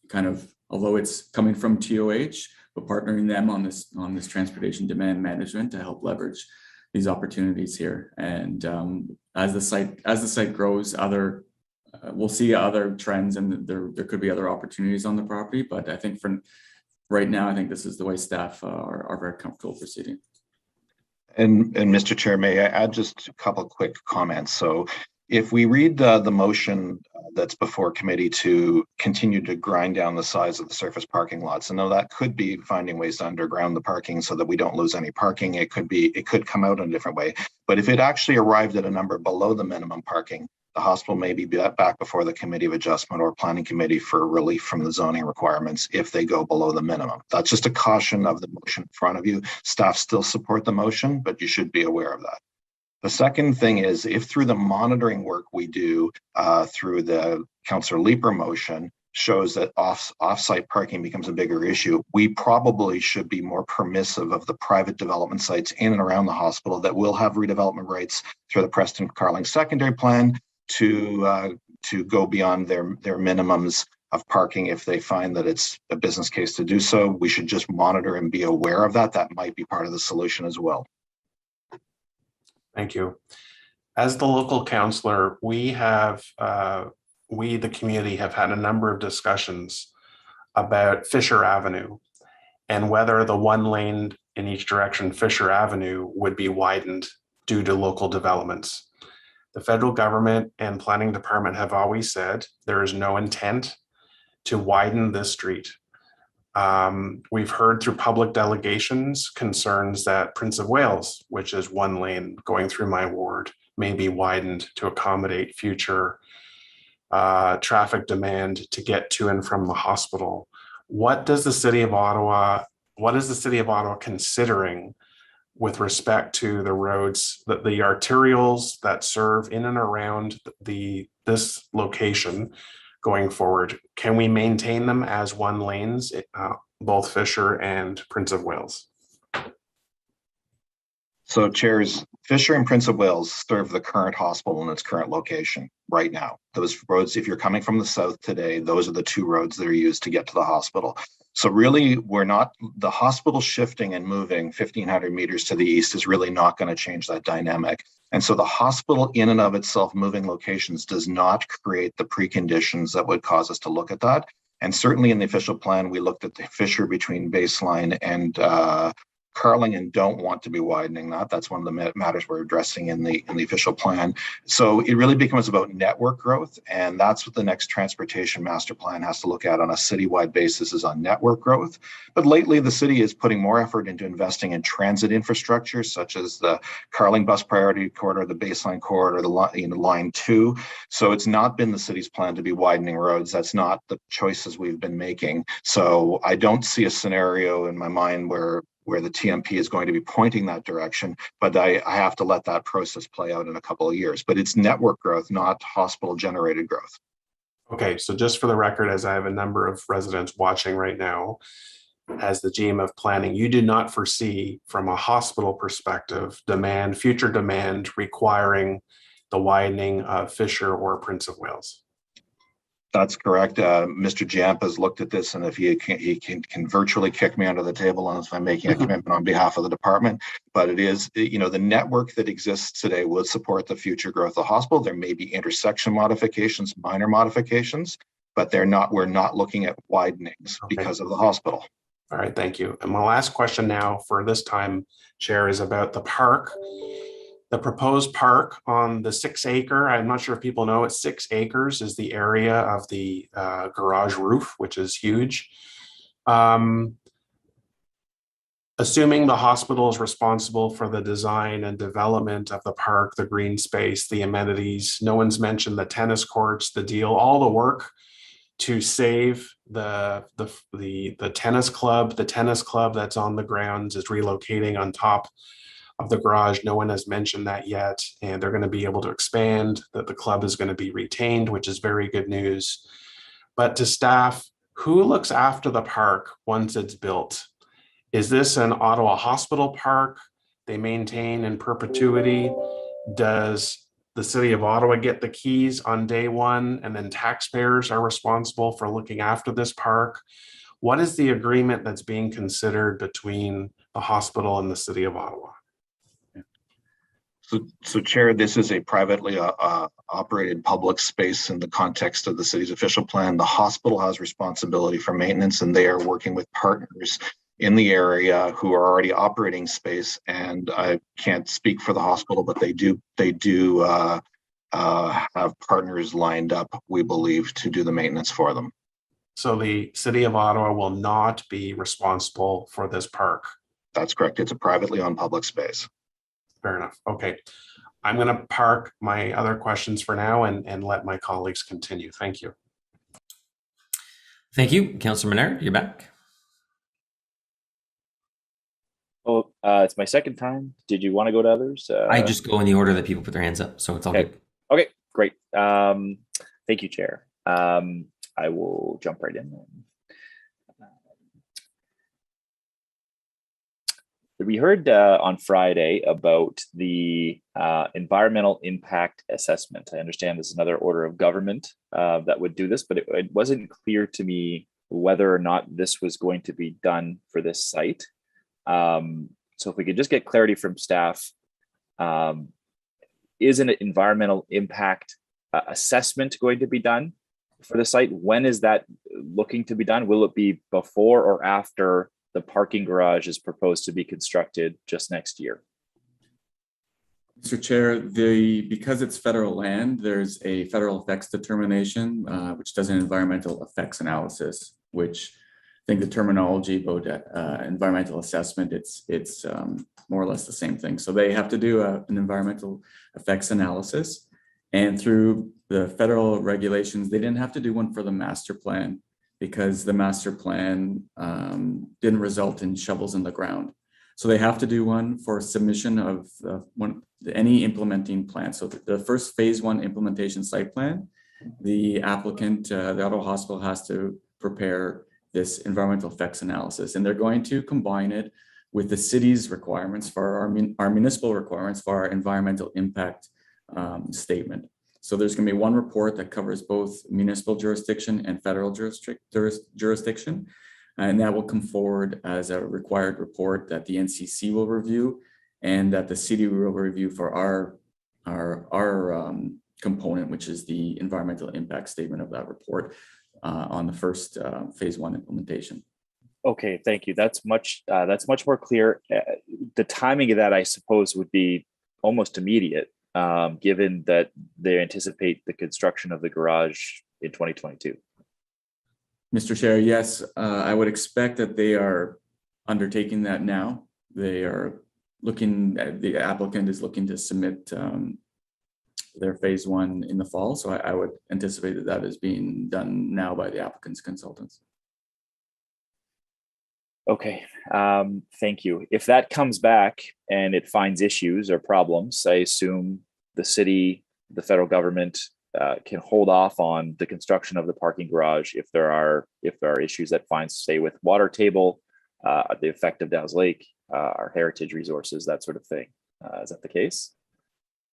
kind of, although it's coming from TOH, but partnering them on this transportation demand management to help leverage these opportunities here. And as the site grows, we'll see other trends, and there could be other opportunities on the property. But I think for right now, I think this is the way staff are very comfortable proceeding. And Mr. Chair, may I add just a couple of quick comments? So if we read the motion that's before committee to continue to grind down the size of the surface parking lots, and though that could be finding ways to underground the parking so that we don't lose any parking, it could come out in a different way. But if it actually arrived at a number below the minimum parking, the hospital may be back before the committee of adjustment or planning committee for relief from the zoning requirements if they go below the minimum. That's just a caution of the motion in front of you. Staff still support the motion, but you should be aware of that. The second thing is, if through the monitoring work we do through the Councillor Leeper motion shows that off-site parking becomes a bigger issue, we probably should be more permissive of the private development sites in and around the hospital that will have redevelopment rights through the Preston Carling secondary plan to go beyond their minimums of parking if they find that it's a business case to do so. We should just monitor and be aware of that. That might be part of the solution as well. Thank you. As the local councillor, we, the community, have had a number of discussions about Fisher Avenue and whether the one lane in each direction Fisher Avenue would be widened due to local developments. The federal government and planning department have always said there is no intent to widen this street. We've heard through public delegations concerns that Prince of Wales, which is one lane going through my ward, may be widened to accommodate future traffic demand to get to and from the hospital. What is the city of Ottawa considering with respect to the roads, the arterials that serve in and around this location going forward? Can we maintain them as one lanes, both Fisher and Prince of Wales? So chairs, Fisher and Prince of Wales serve the current hospital in its current location right now. Those roads, if you're coming from the south today, those are the two roads that are used to get to the hospital. So really, the hospital shifting and moving 1,500 meters to the east is really not going to change that dynamic. And so the hospital in and of itself moving locations does not create the preconditions that would cause us to look at that. And certainly in the official plan, we looked at the Fisher between Baseline and Carling and don't want to be widening that. That's one of the matters we're addressing in the official plan. So it really becomes about network growth, and that's what the next transportation master plan has to look at on a citywide basis, is on network growth. But lately, the city is putting more effort into investing in transit infrastructure, such as the Carling bus priority corridor, the Baseline corridor, the line 2. So it's not been the city's plan to be widening roads. That's not the choices we've been making. So I don't see a scenario in my mind where the TMP is going to be pointing that direction, but I have to let that process play out in a couple of years. But it's network growth, not hospital generated growth. Okay, so just for the record, as I have a number of residents watching right now, as the GM of planning, you did not foresee from a hospital perspective future demand requiring the widening of Fisher or Prince of Wales. That's correct. Mr. Jamp has looked at this, and if he can virtually kick me under the table unless I'm making a commitment on behalf of the department. But it is, the network that exists today would support the future growth of the hospital. There may be intersection modifications, minor modifications, but we're not looking at widenings because of the hospital. All right, thank you. And my last question now for this time, Chair, is about the park. The proposed park on the 6 acre, I'm not sure if people know, it's 6 acres is the area of the garage roof, which is huge. Assuming the hospital is responsible for the design and development of the park, the green space, the amenities, no one's mentioned the tennis courts, the deal, all the work to save the tennis club. The tennis club that's on the grounds is relocating on top of the garage. No one has mentioned that yet, and they're going to be able to expand, that the club is going to be retained, which is very good news. But to staff, who looks after the park once it's built? Is this an Ottawa Hospital park they maintain in perpetuity? Does the city of Ottawa get the keys on day one, and then taxpayers are responsible for looking after this park? What is the agreement that's being considered between the hospital and the city of Ottawa? So Chair, this is a privately operated public space in the context of the city's official plan. The hospital has responsibility for maintenance, and they are working with partners in the area who are already operating space. And I can't speak for the hospital, but they do have partners lined up, we believe, to do the maintenance for them. So the city of Ottawa will not be responsible for this park? That's correct. It's a privately owned public space. Fair enough. Okay. I'm going to park my other questions for now and let my colleagues continue. Thank you. Thank you. Councillor Menard, you're back. Oh, it's my second time. Did you want to go to others? I just go in the order that people put their hands up, so it's all okay. good. Okay, great. Thank you, Chair. I will jump right in then. We heard on Friday about the environmental impact assessment. I understand this is another order of government that would do this, but it wasn't clear to me whether or not this was going to be done for this site. So if we could just get clarity from staff, is an environmental impact assessment going to be done for the site? When is that looking to be done? Will it be before or after the parking garage is proposed to be constructed just next year? Mr. Chair, because it's federal land, there's a federal effects determination, which does an environmental effects analysis, which I think the terminology about environmental assessment, it's more or less the same thing. So they have to do an environmental effects analysis, and through the federal regulations, they didn't have to do one for the master plan because the master plan didn't result in shovels in the ground. So they have to do one for submission of any implementing plan. So the first phase 1 implementation site plan, the applicant, the Ottawa Hospital, has to prepare this environmental effects analysis, and they're going to combine it with the city's requirements for our municipal requirements for our environmental impact statement. So there's going to be one report that covers both municipal jurisdiction and federal jurisdiction, and that will come forward as a required report that the NCC will review and that the city will review for our component, which is the environmental impact statement of that report on the first phase 1 implementation. Okay, thank you. That's much more clear. The timing of that, I suppose, would be almost immediate, given that they anticipate the construction of the garage in 2022. Mr. Chair, yes, I would expect that they are undertaking that now. They are looking, the applicant is looking to submit their phase 1 in the fall. So I would anticipate that that is being done now by the applicant's consultants. Okay, thank you. If that comes back and it finds issues or problems, I assume the city, the federal government can hold off on the construction of the parking garage if there are issues that finds, say, with water table, the effect of Dow's Lake, our heritage resources, that sort of thing. Is that the case?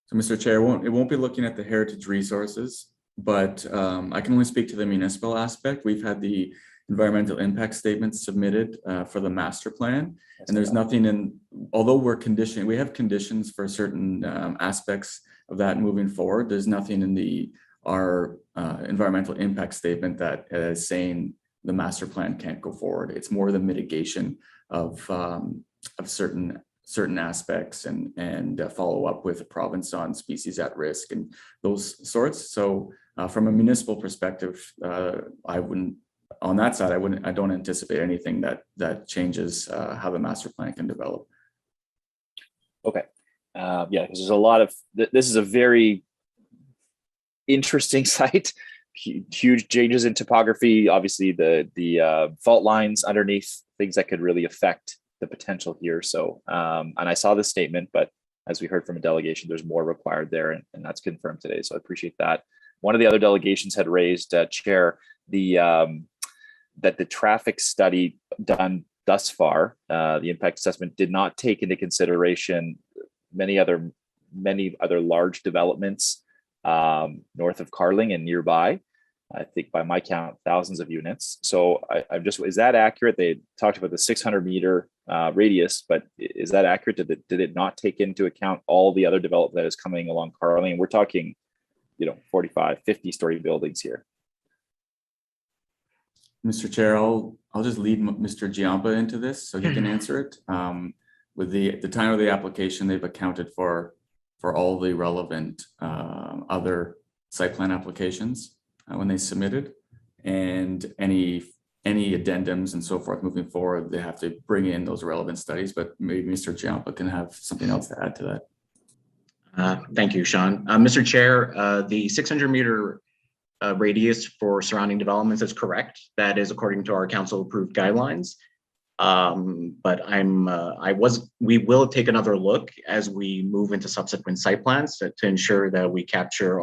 So, Mr. Chair, it won't be looking at the heritage resources, but I can only speak to the municipal aspect. We've had the environmental impact statement submitted for the master plan, and there's nothing in, although we have conditions for certain aspects of that moving forward, there's nothing in the our environmental impact statement that is saying the master plan can't go forward. It's more the mitigation of certain aspects and follow up with the province on species at risk and those sorts. So from a municipal perspective, I don't anticipate anything that changes how the master plan can develop. Okay. Yeah, because there's a lot of, this is a very interesting site, huge changes in topography, obviously the fault lines underneath, things that could really affect the potential here. So, and I saw the statement, but as we heard from a delegation, there's more required there, and that's confirmed today. So I appreciate that. One of the other delegations had raised, Chair, that the traffic study done thus far, the impact assessment did not take into consideration many other large developments north of Carling and nearby. I think by my count, thousands of units. So I'm just, is that accurate? They talked about the 600-meter radius, but is that accurate? Did it not take into account all the other development that is coming along Carling? And we're talking, 45, 50-story buildings here. Mr. Chair, I'll just lead Mr. Giampa into this so he can answer it. With the time of the application, they've accounted for all the relevant other site plan applications when they submitted, and any addendums and so forth moving forward, they have to bring in those relevant studies. But maybe Mr. Giampa can have something else to add to that. Thank you, Sean. Mr. Chair, the 600-meter radius for surrounding developments is correct. That is according to our council approved guidelines. But we will take another look as we move into subsequent site plans to ensure that we capture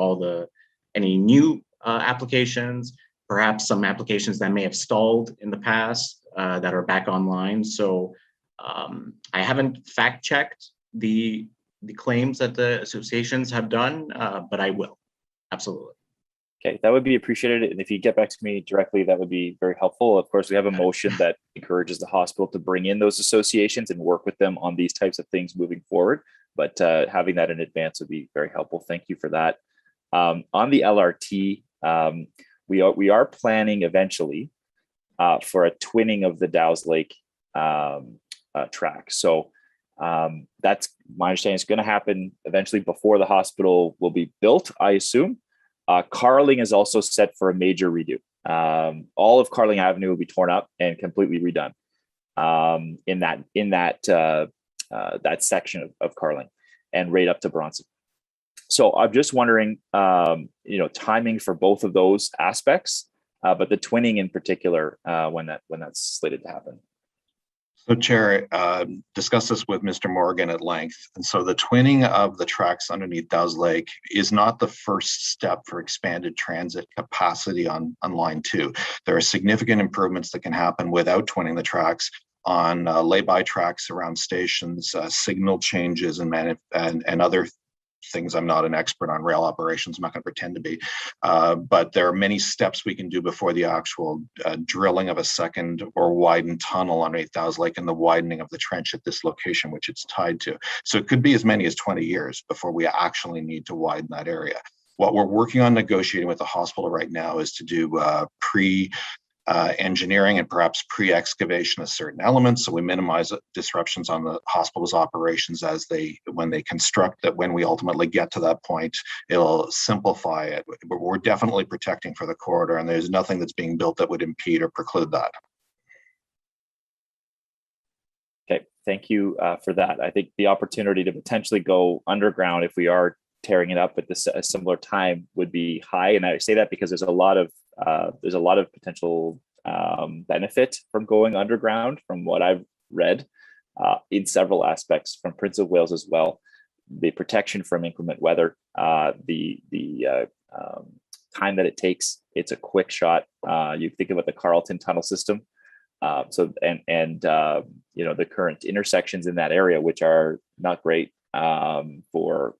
any new applications, perhaps some applications that may have stalled in the past that are back online. So I haven't fact checked the claims that the associations have done, but I will, absolutely. Okay, that would be appreciated. And if you get back to me directly, that would be very helpful. Of course, we have a motion that encourages the hospital to bring in those associations and work with them on these types of things moving forward. But having that in advance would be very helpful. Thank you for that. On the LRT, we are planning eventually for a twinning of the Dow's Lake track. So that's my understanding. It's going to happen eventually before the hospital will be built, I assume. Carling is also set for a major redo. All of Carling Avenue will be torn up and completely redone in that section of Carling and right up to Bronson. So I'm just wondering, timing for both of those aspects, but the twinning in particular, when that's slated to happen. So Chair, discussed this with Mr. Morgan at length. And so the twinning of the tracks underneath Dow's Lake is not the first step for expanded transit capacity on line 2. There are significant improvements that can happen without twinning the tracks on lay-by tracks around stations, signal changes and other things. I'm not an expert on rail operations. I'm not going to pretend to be, but there are many steps we can do before the actual drilling of a second or widened tunnel underneath Dow's Lake and the widening of the trench at this location, which it's tied to. So it could be as many as 20 years before we actually need to widen that area. What we're working on negotiating with the hospital right now is to do engineering and perhaps pre-excavation of certain elements, so we minimize disruptions on the hospital's operations when they construct that. When we ultimately get to that point, it'll simplify it. But we're definitely protecting for the corridor, and there's nothing that's being built that would impede or preclude that. Okay, thank you for that. I think the opportunity to potentially go underground if we are tearing it up at a similar time would be high, and I say that because there's a lot of potential benefit from going underground from what I've read in several aspects from Prince of Wales as well. The protection from inclement weather, the time that it takes, it's a quick shot. You think about the Carlton tunnel system. The current intersections in that area, which are not great for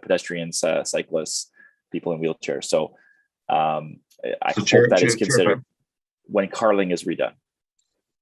pedestrians, cyclists, people in wheelchairs. So I hope that is considered when Carling is redone.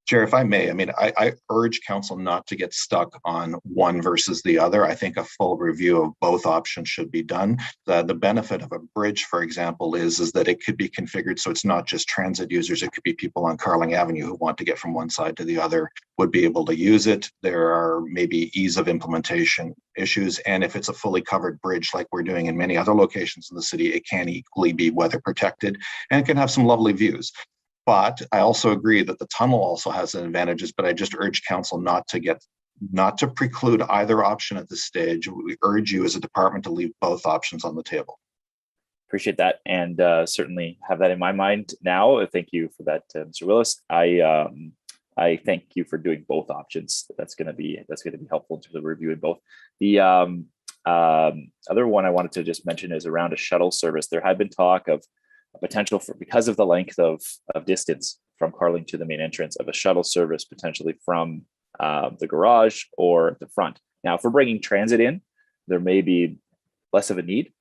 Chair, if I may, I mean, I urge council not to get stuck on one versus the other. I think a full review of both options should be done. The benefit of a bridge, for example, is that it could be configured so it's not just transit users. It could be people on Carling Avenue who want to get from one side to the other would be able to use it. There are maybe ease of implementation issues. And if it's a fully covered bridge like we're doing in many other locations in the city, it can equally be weather protected and can have some lovely views. But I also agree that the tunnel also has advantages, but I just urge council not to preclude either option at this stage. We urge you as a department to leave both options on the table. Appreciate that, and certainly have that in my mind now. Thank you for that, Mr. Willis. I thank you for doing both options. That's going to be helpful in terms of reviewing both. The other one I wanted to just mention is around a shuttle service. There had been talk of a potential for, because of the length of distance from Carling to the main entrance, of a shuttle service potentially from the garage or the front. Now, if we're bringing transit in, there may be less of a need,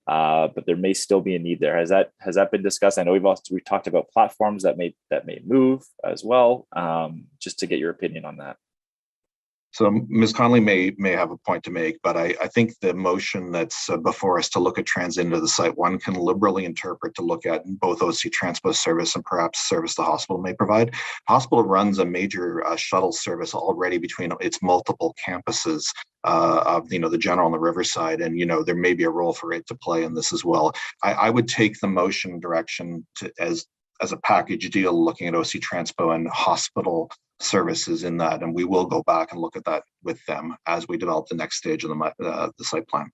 but there may still be a need there. Has that been discussed? I know we've talked about platforms that may move as well. Just to get your opinion on that. So Ms. Conley may have a point to make, but I think the motion that's before us to look at transit into the site, one can liberally interpret to look at both OC Transpo service and perhaps service the hospital may provide. Hospital runs a major shuttle service already between its multiple campuses of the general and the Riverside, and there may be a role for it to play in this as well. I would take the motion direction as a package deal, looking at OC Transpo and hospital services in that, and we will go back and look at that with them as we develop the next stage of the site plan.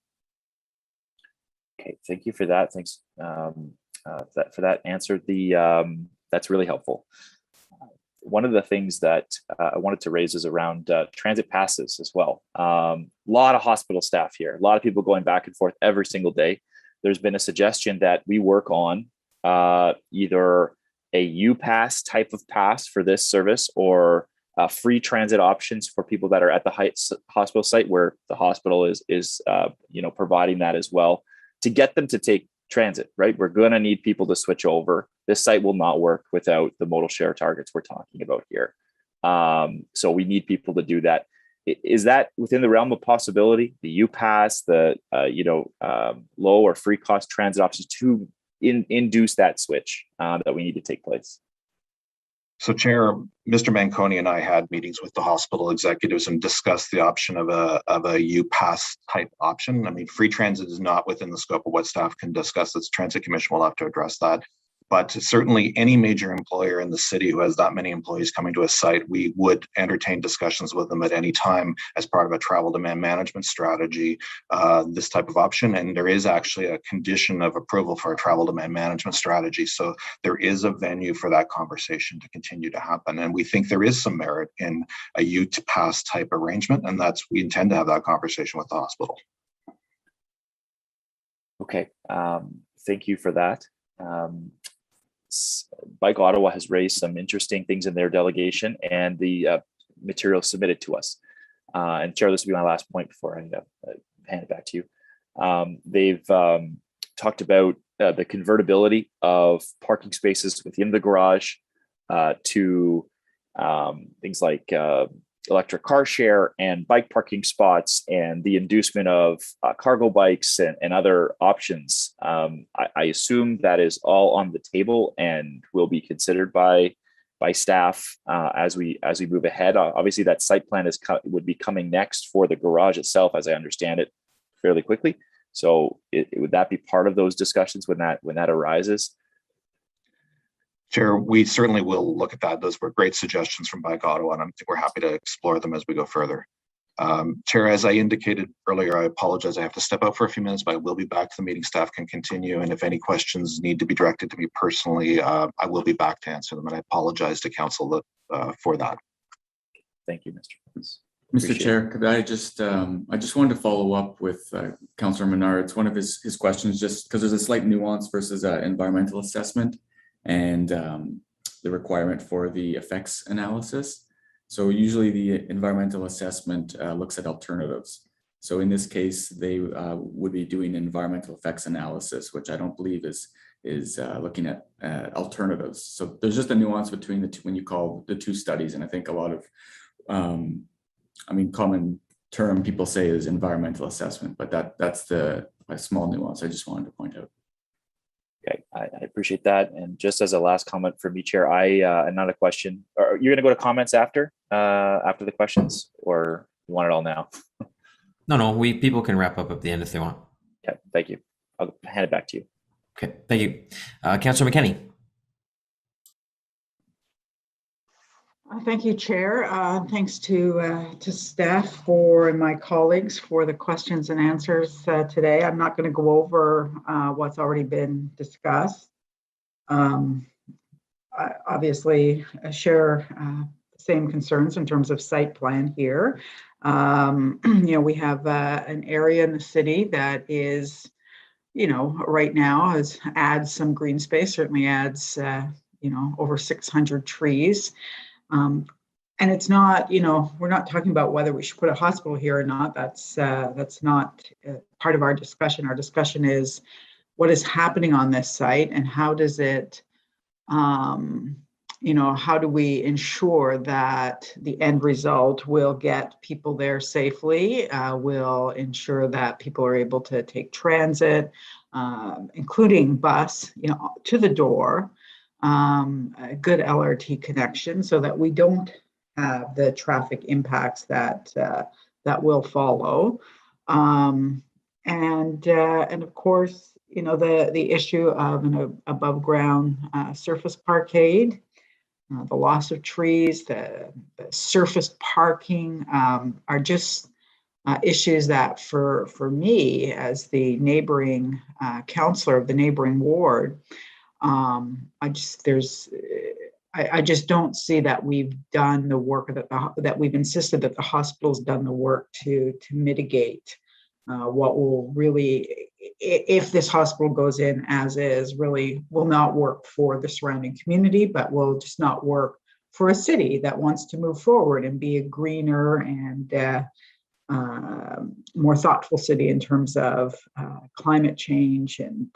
Okay, thank you for that. Thanks for that answer. That's really helpful. One of the things that I wanted to raise is around transit passes as well. A lot of hospital staff here, a lot of people going back and forth every single day. There's been a suggestion that we work on either a UPass type of pass for this service or free transit options for people that are at the hospital site where the hospital is providing that as well, to get them to take transit, right? We're going to need people to switch over. This site will not work without the modal share targets we're talking about here. So we need people to do that. Is that within the realm of possibility? The UPass, the low or free cost transit options to induce that switch that we need to take place? So Chair, Mr. Manconi and I had meetings with the hospital executives and discussed the option of a UPass type option. I mean, free transit is not within the scope of what staff can discuss. Its Transit Commission will have to address that. But certainly any major employer in the city who has that many employees coming to a site, we would entertain discussions with them at any time as part of a travel demand management strategy, this type of option. And there is actually a condition of approval for a travel demand management strategy. So there is a venue for that conversation to continue to happen. And we think there is some merit in a UPass type arrangement. And we intend to have that conversation with the hospital. Okay, thank you for that. Bike Ottawa has raised some interesting things in their delegation and the material submitted to us. And Chair, this will be my last point before I hand it back to you. They've talked about the convertibility of parking spaces within the garage to things like electric car share and bike parking spots and the inducement of cargo bikes and other options. I assume that is all on the table and will be considered by staff as we move ahead. Obviously, that site plan would be coming next for the garage itself, as I understand it, fairly quickly. So would that be part of those discussions when that arises? Chair, we certainly will look at that. Those were great suggestions from Bike Ottawa, and I think we're happy to explore them as we go further. Chair, as I indicated earlier, I apologize. I have to step out for a few minutes, but I will be back. The meeting staff can continue, and if any questions need to be directed to me personally, I will be back to answer them, and I apologize to council for that. Thank you, Mr. Mr. Chair, could I just wanted to follow up with Councillor Menard. It's one of his questions, just because there's a slight nuance versus environmental assessment and the requirement for the effects analysis. So usually the environmental assessment looks at alternatives. So in this case, they would be doing environmental effects analysis, which I don't believe is is looking at alternatives. So there's just a nuance between the two when you call the two studies, and I think a lot of, common term people say is environmental assessment, but that's a small nuance I just wanted to point out. Okay, I appreciate that. And just as a last comment for me, Chair, not a question. You're going to go to comments after the questions, or you want it all now? No, people can wrap up at the end if they want. Okay, thank you. I'll hand it back to you. Okay, thank you. Councillor McKenney. Thank you, Chair. Thanks to staff and my colleagues for the questions and answers today. I'm not going to go over what's already been discussed. I obviously share the same concerns in terms of site plan here. We have an area in the city that is, right now adds some green space, certainly adds, over 600 trees. And it's not, we're not talking about whether we should put a hospital here or not. That's not part of our discussion. Our discussion is what is happening on this site and how does it, how do we ensure that the end result will get people there safely, will ensure that people are able to take transit, including bus, to the door. A good LRT connection so that we don't have the traffic impacts that will follow, and of course, the issue of an above ground surface parkade, the loss of trees, the surface parking are just issues that for me as the neighboring councillor of the neighboring ward. I just don't see that we've done the work that we've insisted that the hospital's done the work to mitigate what will really, if this hospital goes in as is, really will not work for the surrounding community, but will just not work for a city that wants to move forward and be a greener and more thoughtful city in terms of climate change and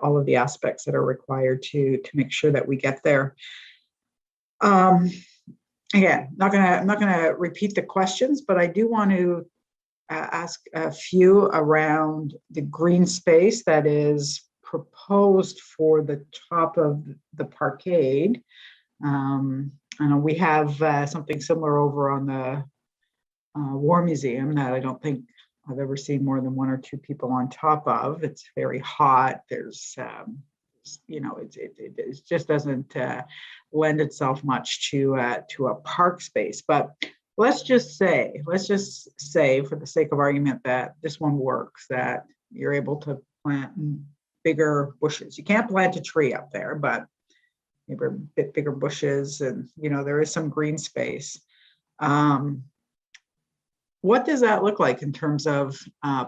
all of the aspects that are required to make sure that we get there. Again, I'm not gonna repeat the questions, but I do want to ask a few around the green space that is proposed for the top of the parkade. I know we have something similar over on the War Museum that I don't think I've ever seen more than one or two people on top of. It's very hot. There's, it just doesn't lend itself much to a park space. But let's just say, for the sake of argument, that this one works, that you're able to plant bigger bushes. You can't plant a tree up there, but maybe a bit bigger bushes, and there is some green space. What does that look like in terms of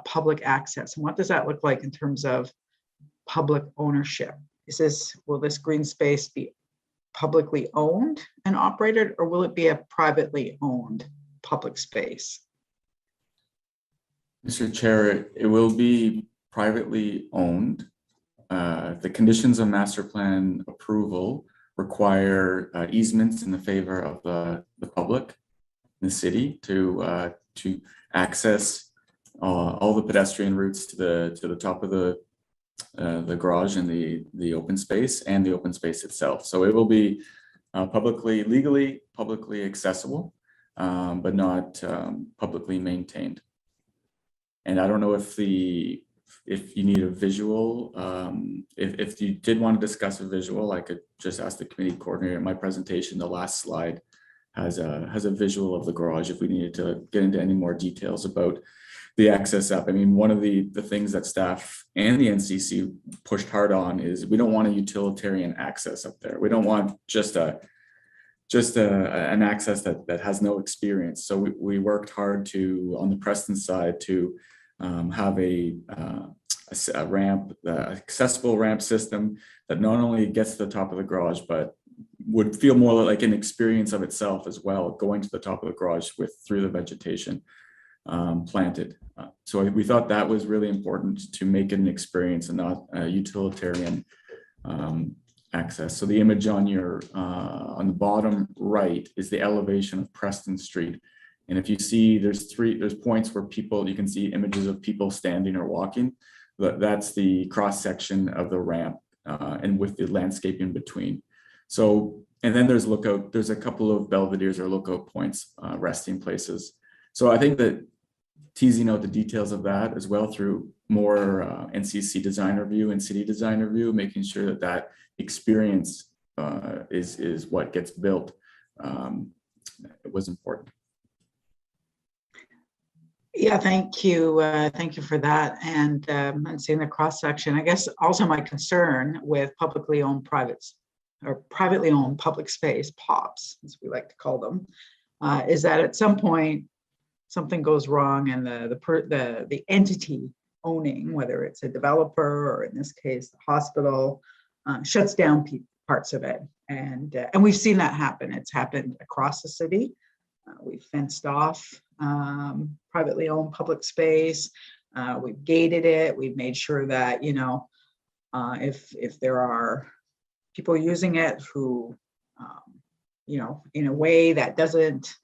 public access? And what does that look like in terms of public ownership? Will this green space be publicly owned and operated, or will it be a privately owned public space? Mr. Chair, it will be privately owned. The conditions of master plan approval require easements in the favor of the public in the city to access all the pedestrian routes to the top of the garage and the open space and the open space itself. So it will be legally publicly accessible, but not publicly maintained. And I don't know if you need a visual, if you did want to discuss a visual, I could just ask the committee coordinator. In my presentation, the last slide has a visual of the garage if we needed to get into any more details about the access up. I mean, one of the things that staff and the NCC pushed hard on is we don't want a utilitarian access up there. We don't want just an access that has no experience. So we worked hard on the Preston side to have a ramp, accessible ramp system that not only gets to the top of the garage, but would feel more like an experience of itself as well, going to the top of the garage through the vegetation. planted. So we thought that was really important to make it an experience and not a utilitarian access. So the image on your on the bottom right is the elevation of Preston Street. And if you see, there's points where you can see images of people standing or walking. That's the cross section of the ramp and with the landscape in between. So, and then there's a couple of belvederes or lookout points, resting places. So I think that teasing out the details of that as well through more NCC design review and city design review, making sure that that experience is what gets built, it was important. Yeah, thank you. Thank you for that. And seeing the cross section, I guess also my concern with publicly owned privately owned public space, POPs, as we like to call them, is that at some point something goes wrong and the entity owning, whether it's a developer or in this case the hospital, shuts down parts of it. And we've seen that happen. It's happened across the city. We've fenced off privately owned public space. We've gated it. We've made sure that, you know, if there are people using it who, you know, in a way that doesn't,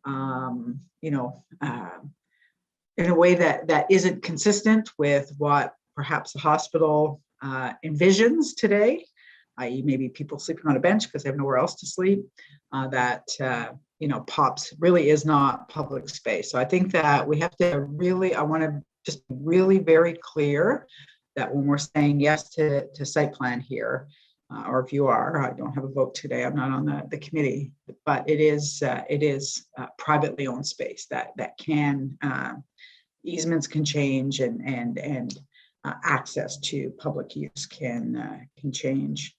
you know, in a way that isn't consistent with what perhaps the hospital envisions today, i.e. maybe people sleeping on a bench because they have nowhere else to sleep, you know, POPs really is not public space. So I think that we have to really, I want to just be really very clear that when we're saying yes to site plan here, or if you are, I don't have a vote today, I'm not on the committee, but it is privately owned space that can, easements can change and access to public use can change.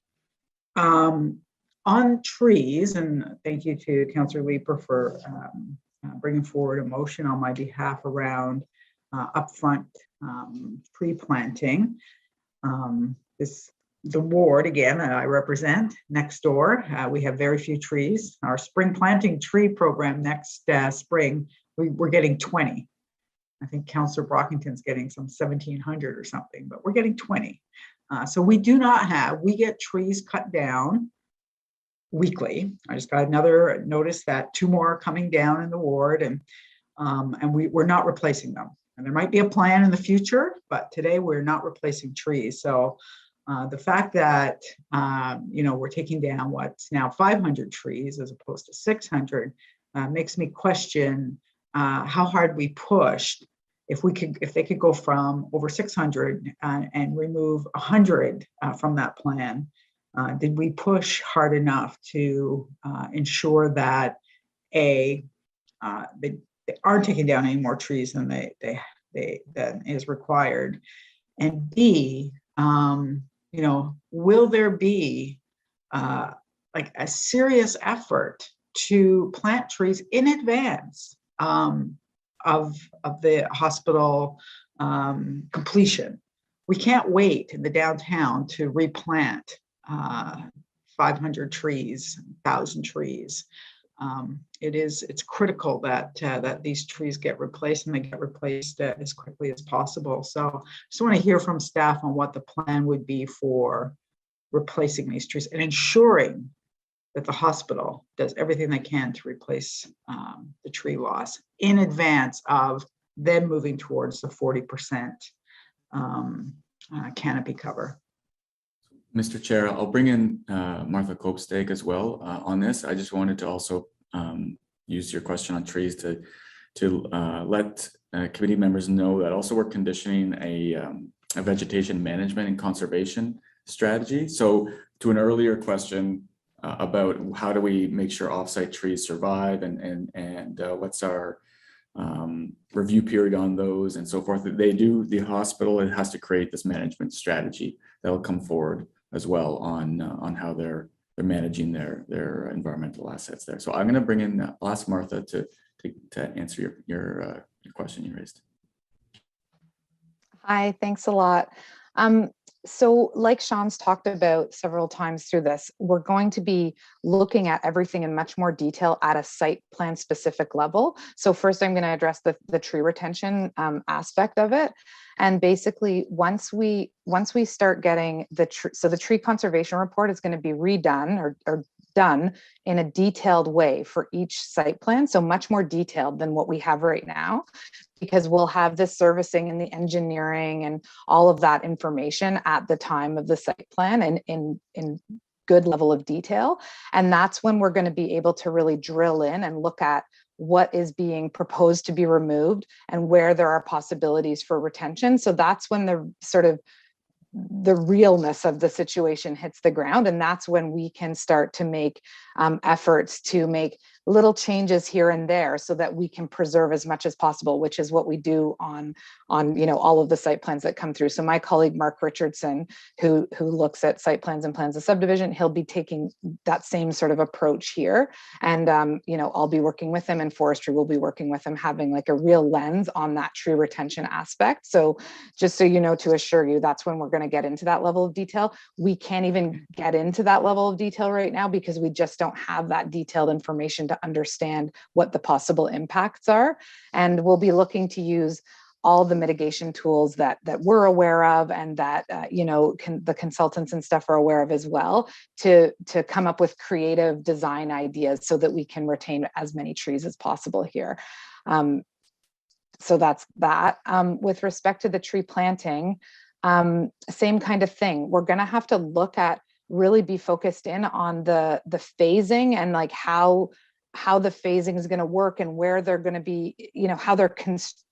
On trees, and thank you to Councillor Leeper for bringing forward a motion on my behalf around upfront tree planting. The ward, again, that I represent next door, we have very few trees. Our spring planting tree program next spring, we're getting 20. I think Councillor Brockington's getting some 1,700 or something, but we're getting 20. So we get trees cut down weekly. I just got another notice that 2 more are coming down in the ward, and we're not replacing them. And there might be a plan in the future, but today we're not replacing trees. So the fact that you know, we're taking down what's now 500 trees as opposed to 600 makes me question how hard we pushed. If they could go from over 600 and remove 100 from that plan. Did we push hard enough to ensure that they aren't taking down any more trees than than is required, and B, you know, will there be like a serious effort to plant trees in advance of the hospital completion? We can't wait in the downtown to replant 500 trees, 1,000 trees. It's critical that these trees get replaced, and they get replaced as quickly as possible. So just want to hear from staff on what the plan would be for replacing these trees and ensuring that the hospital does everything they can to replace the tree loss in advance of them moving towards the 40% canopy cover. Mr. Chair, I'll bring in Martha Copestake as well on this. I just wanted to also use your question on trees to let committee members know that also we're conditioning a vegetation management and conservation strategy. So to an earlier question about how do we make sure offsite trees survive and what's our review period on those and so forth, the hospital, it has to create this management strategy that will come forward as well on how they're managing their environmental assets there. So I'm going to bring in, I'll ask Martha to answer your question you raised. Hi, thanks a lot. So like Sean's talked about several times through this, we're going to be looking at everything in much more detail at a site plan specific level. So first I'm going to address the tree retention aspect of it. And basically once we start getting the tree conservation report is going to be redone or done in a detailed way for each site plan. So much more detailed than what we have right now, because we'll have the servicing and the engineering and all of that information at the time of the site plan and in good level of detail. And that's when we're going to be able to really drill in and look at what is being proposed to be removed and where there are possibilities for retention. So that's when the sort of the realness of the situation hits the ground. And that's when we can start to make efforts to make little changes here and there so that we can preserve as much as possible, which is what we do on all of the site plans that come through. So my colleague, Mark Richardson, who looks at site plans and plans of subdivision, he'll be taking that same sort of approach here. And, I'll be working with him, and forestry will be working with him, having like a real lens on that tree retention aspect. So just so you know, to assure you, that's when we're going to get into that level of detail. We can't even get into that level of detail right now because we just don't have that detailed information to understand what the possible impacts are. And we'll be looking to use all the mitigation tools that we're aware of and that the consultants and stuff are aware of as well to come up with creative design ideas so that we can retain as many trees as possible here. So that's that. With respect to the tree planting, same kind of thing. We're going to have to look at, really be focused in on the phasing and like how the phasing is going to work and where they're going to be, how they're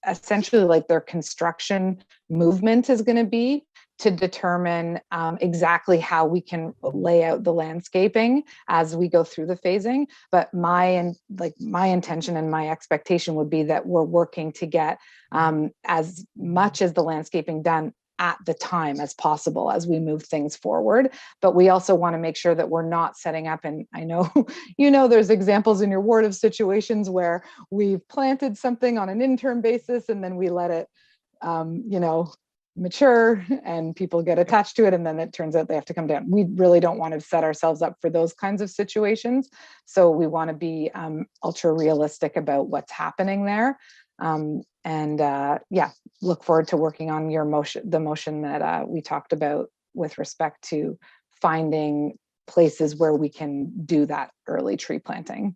essentially like their construction movement is going to be to determine exactly how we can lay out the landscaping as we go through the phasing. But my intention and my expectation would be that we're working to get as much as the landscaping done at the time as possible as we move things forward. But we also want to make sure that we're not setting up, and I know, there's examples in your ward of situations where we've planted something on an interim basis and then we let it, mature and people get attached to it. And then it turns out they have to come down. We really don't want to set ourselves up for those kinds of situations. So we want to be ultra realistic about what's happening there. Look forward to working on the motion that we talked about with respect to finding places where we can do that early tree planting.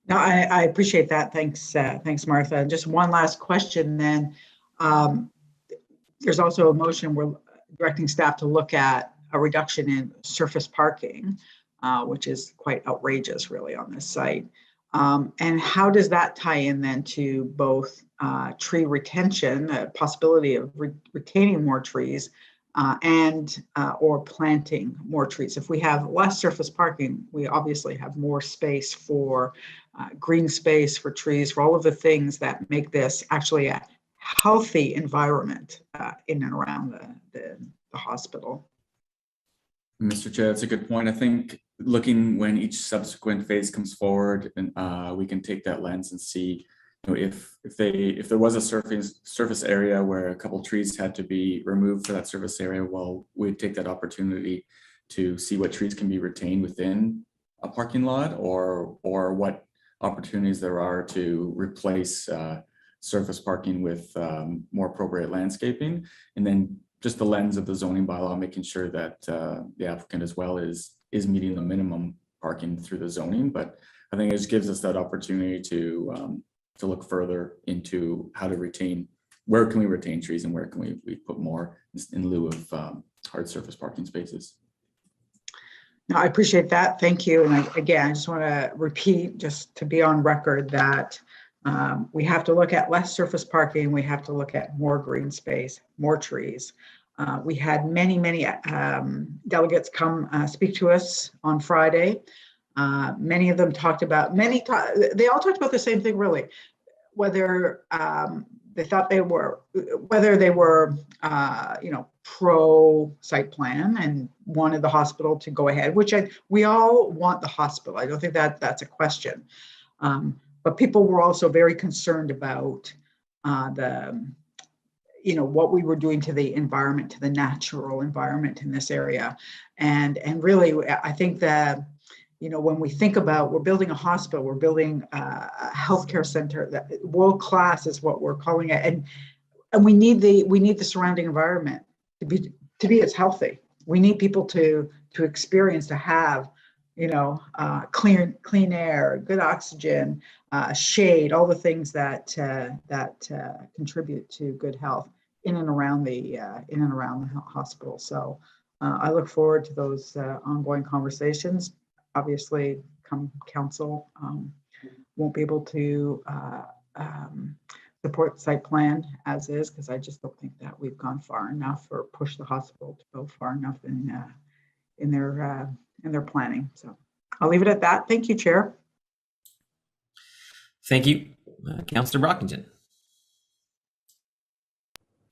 No, I appreciate that. Thanks, Martha. Just one last question then. There's also a motion we're directing staff to look at a reduction in surface parking, which is quite outrageous really on this site. And how does that tie in then to both tree retention, the possibility of retaining more trees and or planting more trees? If we have less surface parking, we obviously have more space for green space, for trees, for all of the things that make this actually a healthy environment in and around the hospital. Mr. Chair, that's a good point. I think looking when each subsequent phase comes forward, and we can take that lens and see, if there was a surface area where a couple trees had to be removed for that surface area, well, we'd take that opportunity to see what trees can be retained within a parking lot, or what opportunities there are to replace surface parking with more appropriate landscaping, and then just the lens of the zoning bylaw, making sure that the applicant as well is meeting the minimum parking through the zoning. But I think it just gives us that opportunity to look further into how to where can we retain trees and where can we put more in lieu of hard surface parking spaces. No, I appreciate that. Thank you. And I just want to repeat, just to be on record, that we have to look at less surface parking. We have to look at more green space, more trees. We had many delegates come speak to us on Friday. Many of them talked about, they all talked about the same thing really, whether they thought whether they were, pro site plan and wanted the hospital to go ahead, which we all want the hospital. I don't think that's a question. But people were also very concerned about what we were doing to the environment, to the natural environment in this area. And really, I think that, when we think about, we're building a hospital, we're building a healthcare center, that world class is what we're calling it. And we need the surrounding environment to be as healthy. We need people to experience, to have, clean air, good oxygen, shade, all the things that contribute to good health in and around the hospital. So I look forward to those ongoing conversations. Obviously, council won't be able to support site plan as is, because I just don't think that we've gone far enough or pushed the hospital to go far enough in their planning. So I'll leave it at that. Thank you, Chair. Thank you, Councillor Brockington.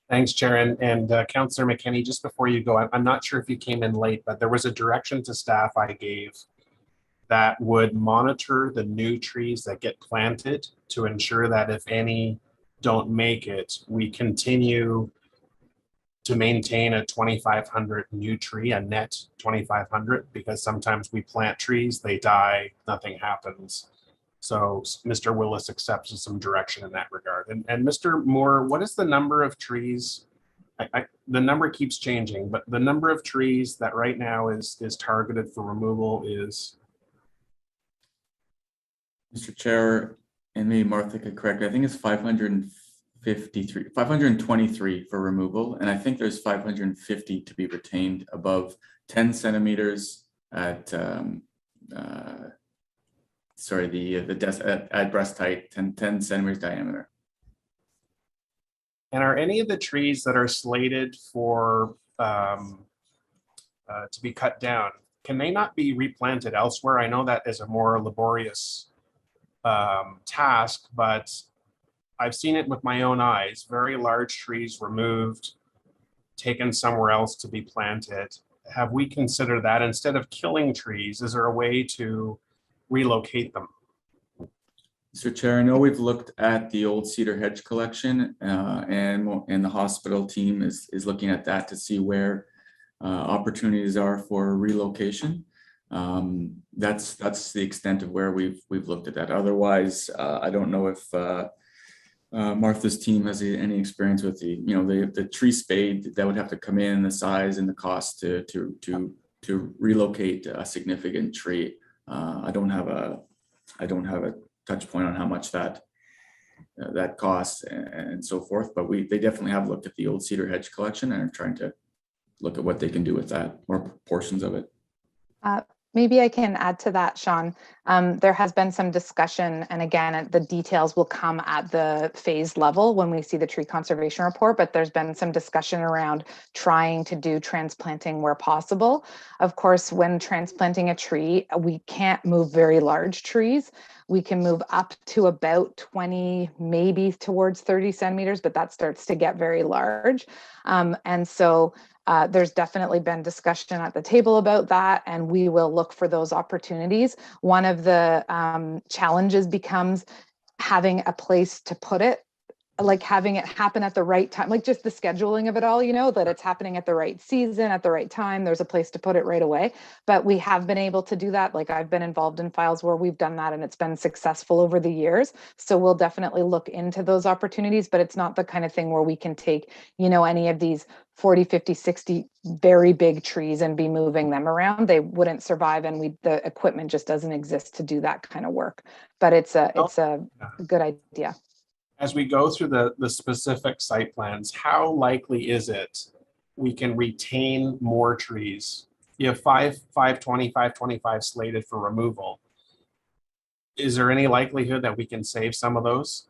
Thanks, Chair. And Councillor McKinney, just before you go, I'm not sure if you came in late, but there was a direction to staff I gave that would monitor the new trees that get planted to ensure that if any don't make it, we continue to maintain a 2,500 new tree, a net 2,500, because sometimes we plant trees, they die, nothing happens. So Mr. Willis accepts some direction in that regard. And Mr. Moore, what is the number of trees? The number keeps changing, but the number of trees that right now is targeted for removal is? Mr. Chair, and maybe Martha could correct me, I think it's 523 for removal, and I think there's 550 to be retained above 10 centimeters at at breast height, 10 centimeters diameter. And are any of the trees that are slated for to be cut down, can they not be replanted elsewhere? I know that is a more laborious task, but I've seen it with my own eyes. Very large trees removed, taken somewhere else to be planted. Have we considered that instead of killing trees? Is there a way to relocate them? Mr. Chair, I know we've looked at the old cedar hedge collection, and the hospital team is looking at that to see where opportunities are for relocation. That's the extent of where we've looked at that. Otherwise, I don't know if Martha's team has any experience with the tree spade that would have to come in, the size and the cost to relocate a significant tree. I don't have a touch point on how much that costs and so forth, but they definitely have looked at the old cedar hedge collection and are trying to look at what they can do with that, or portions of it. Maybe I can add to that, Sean. There has been some discussion, and again, the details will come at the phase level when we see the tree conservation report, but there's been some discussion around trying to do transplanting where possible. Of course, when transplanting a tree, we can't move very large trees. We can move up to about 20, maybe towards 30 centimeters, but that starts to get very large. And so there's definitely been discussion at the table about that, and we will look for those opportunities. One of the challenges becomes having a place to put it, like having it happen at the right time, like just the scheduling of it all, that it's happening at the right season, at the right time, there's a place to put it right away. But we have been able to do that. Like I've been involved in files where we've done that and it's been successful over the years. So we'll definitely look into those opportunities, but it's not the kind of thing where we can take, any of these 40, 50, 60 very big trees and be moving them around. They wouldn't survive, and the equipment just doesn't exist to do that kind of work. But it's a good idea. As we go through the specific site plans, how likely is it we can retain more trees? You have 520, 525 slated for removal. Is there any likelihood that we can save some of those?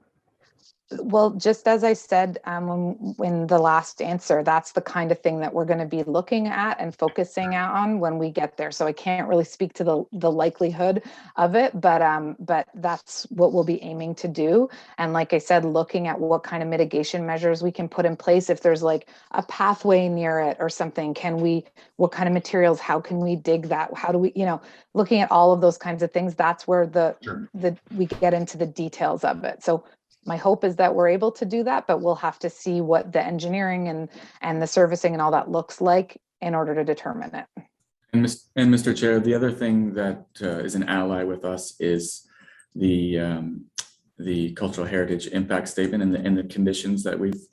Well, just as I said in the last answer, that's the kind of thing that we're going to be looking at and focusing on when we get there. So I can't really speak to the likelihood of it, but that's what we'll be aiming to do. And like I said, looking at what kind of mitigation measures we can put in place. If there's like a pathway near it or something, what kind of materials, how can we dig that? How do we, looking at all of those kinds of things, that's where we get into the details of it. So My hope is that we're able to do that, but we'll have to see what the engineering and the servicing and all that looks like in order to determine it. And Mr. Chair, the other thing that is an ally with us is the cultural heritage impact statement and the conditions that we've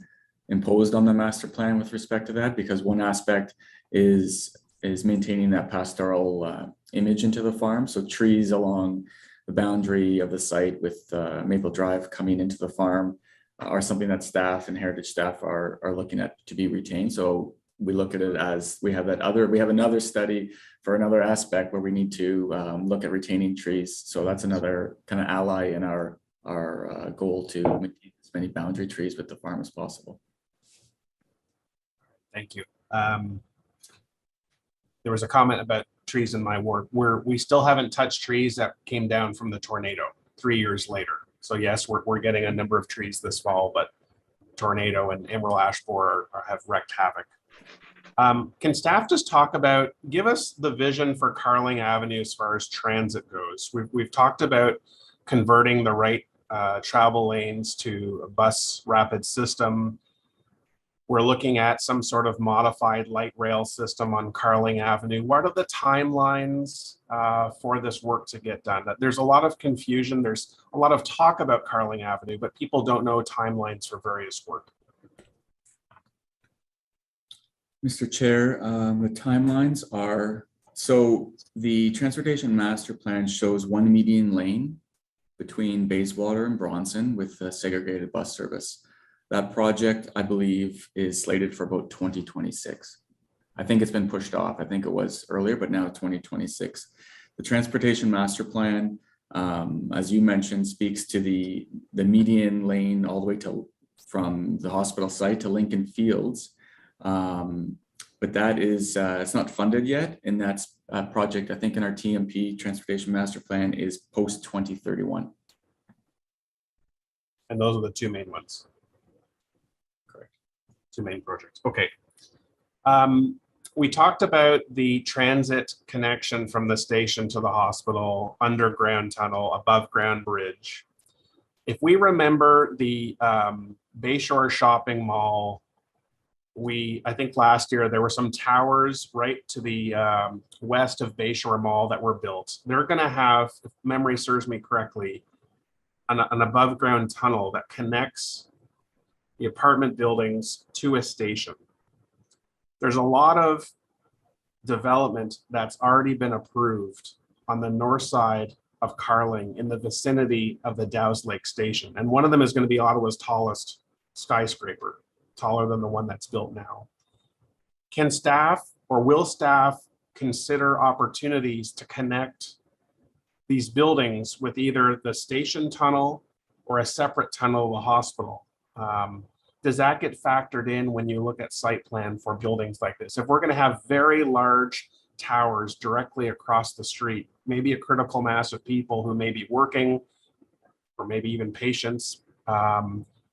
imposed on the master plan with respect to that, because one aspect is maintaining that pastoral image into the farm. So trees along the boundary of the site with Maple Drive coming into the farm are something that staff and heritage staff are looking at to be retained. So we look at it as we have another study for another aspect where we need to look at retaining trees. So that's another kind of ally in our goal to maintain as many boundary trees with the farm as possible. Thank you. There was a comment about trees in my ward where we still haven't touched trees that came down from the tornado 3 years later. So yes, we're getting a number of trees this fall, but tornado and emerald ash borer have wreaked havoc. Can staff just give us the vision for Carling Avenue as far as transit goes? We've talked about converting the right travel lanes to a bus rapid system. We're looking at some sort of modified light rail system on Carling Avenue. What are the timelines for this work to get done? There's a lot of confusion. There's a lot of talk about Carling Avenue, but people don't know timelines for various work. Mr. Chair, the timelines are, so the transportation master plan shows one median lane between Bayswater and Bronson with a segregated bus service. That project, I believe, is slated for about 2026. I think it's been pushed off. I think it was earlier, but now 2026. The transportation master plan, as you mentioned, speaks to the median lane all the way from the hospital site to Lincoln Fields. But that is, it's not funded yet. And that's a project, I think in our TMP, Transportation Master Plan, is post 2031. And those are the two main ones. Correct. Two main projects. Okay. We talked about the transit connection from the station to the hospital, underground tunnel, above ground bridge. If we remember the Bayshore Shopping Mall, I think last year there were some towers right to the west of Bayshore Mall that were built. They're going to have, if memory serves me correctly, an above ground tunnel that connects the apartment buildings to a station. There's a lot of development that's already been approved on the north side of Carling in the vicinity of the Dow's Lake Station. And one of them is going to be Ottawa's tallest skyscraper, taller than the one that's built now. Can staff or will staff consider opportunities to connect these buildings with either the station tunnel or a separate tunnel to the hospital? Does that get factored in when you look at site plan for buildings like this? If we're going to have very large towers directly across the street, maybe a critical mass of people who may be working or maybe even patients,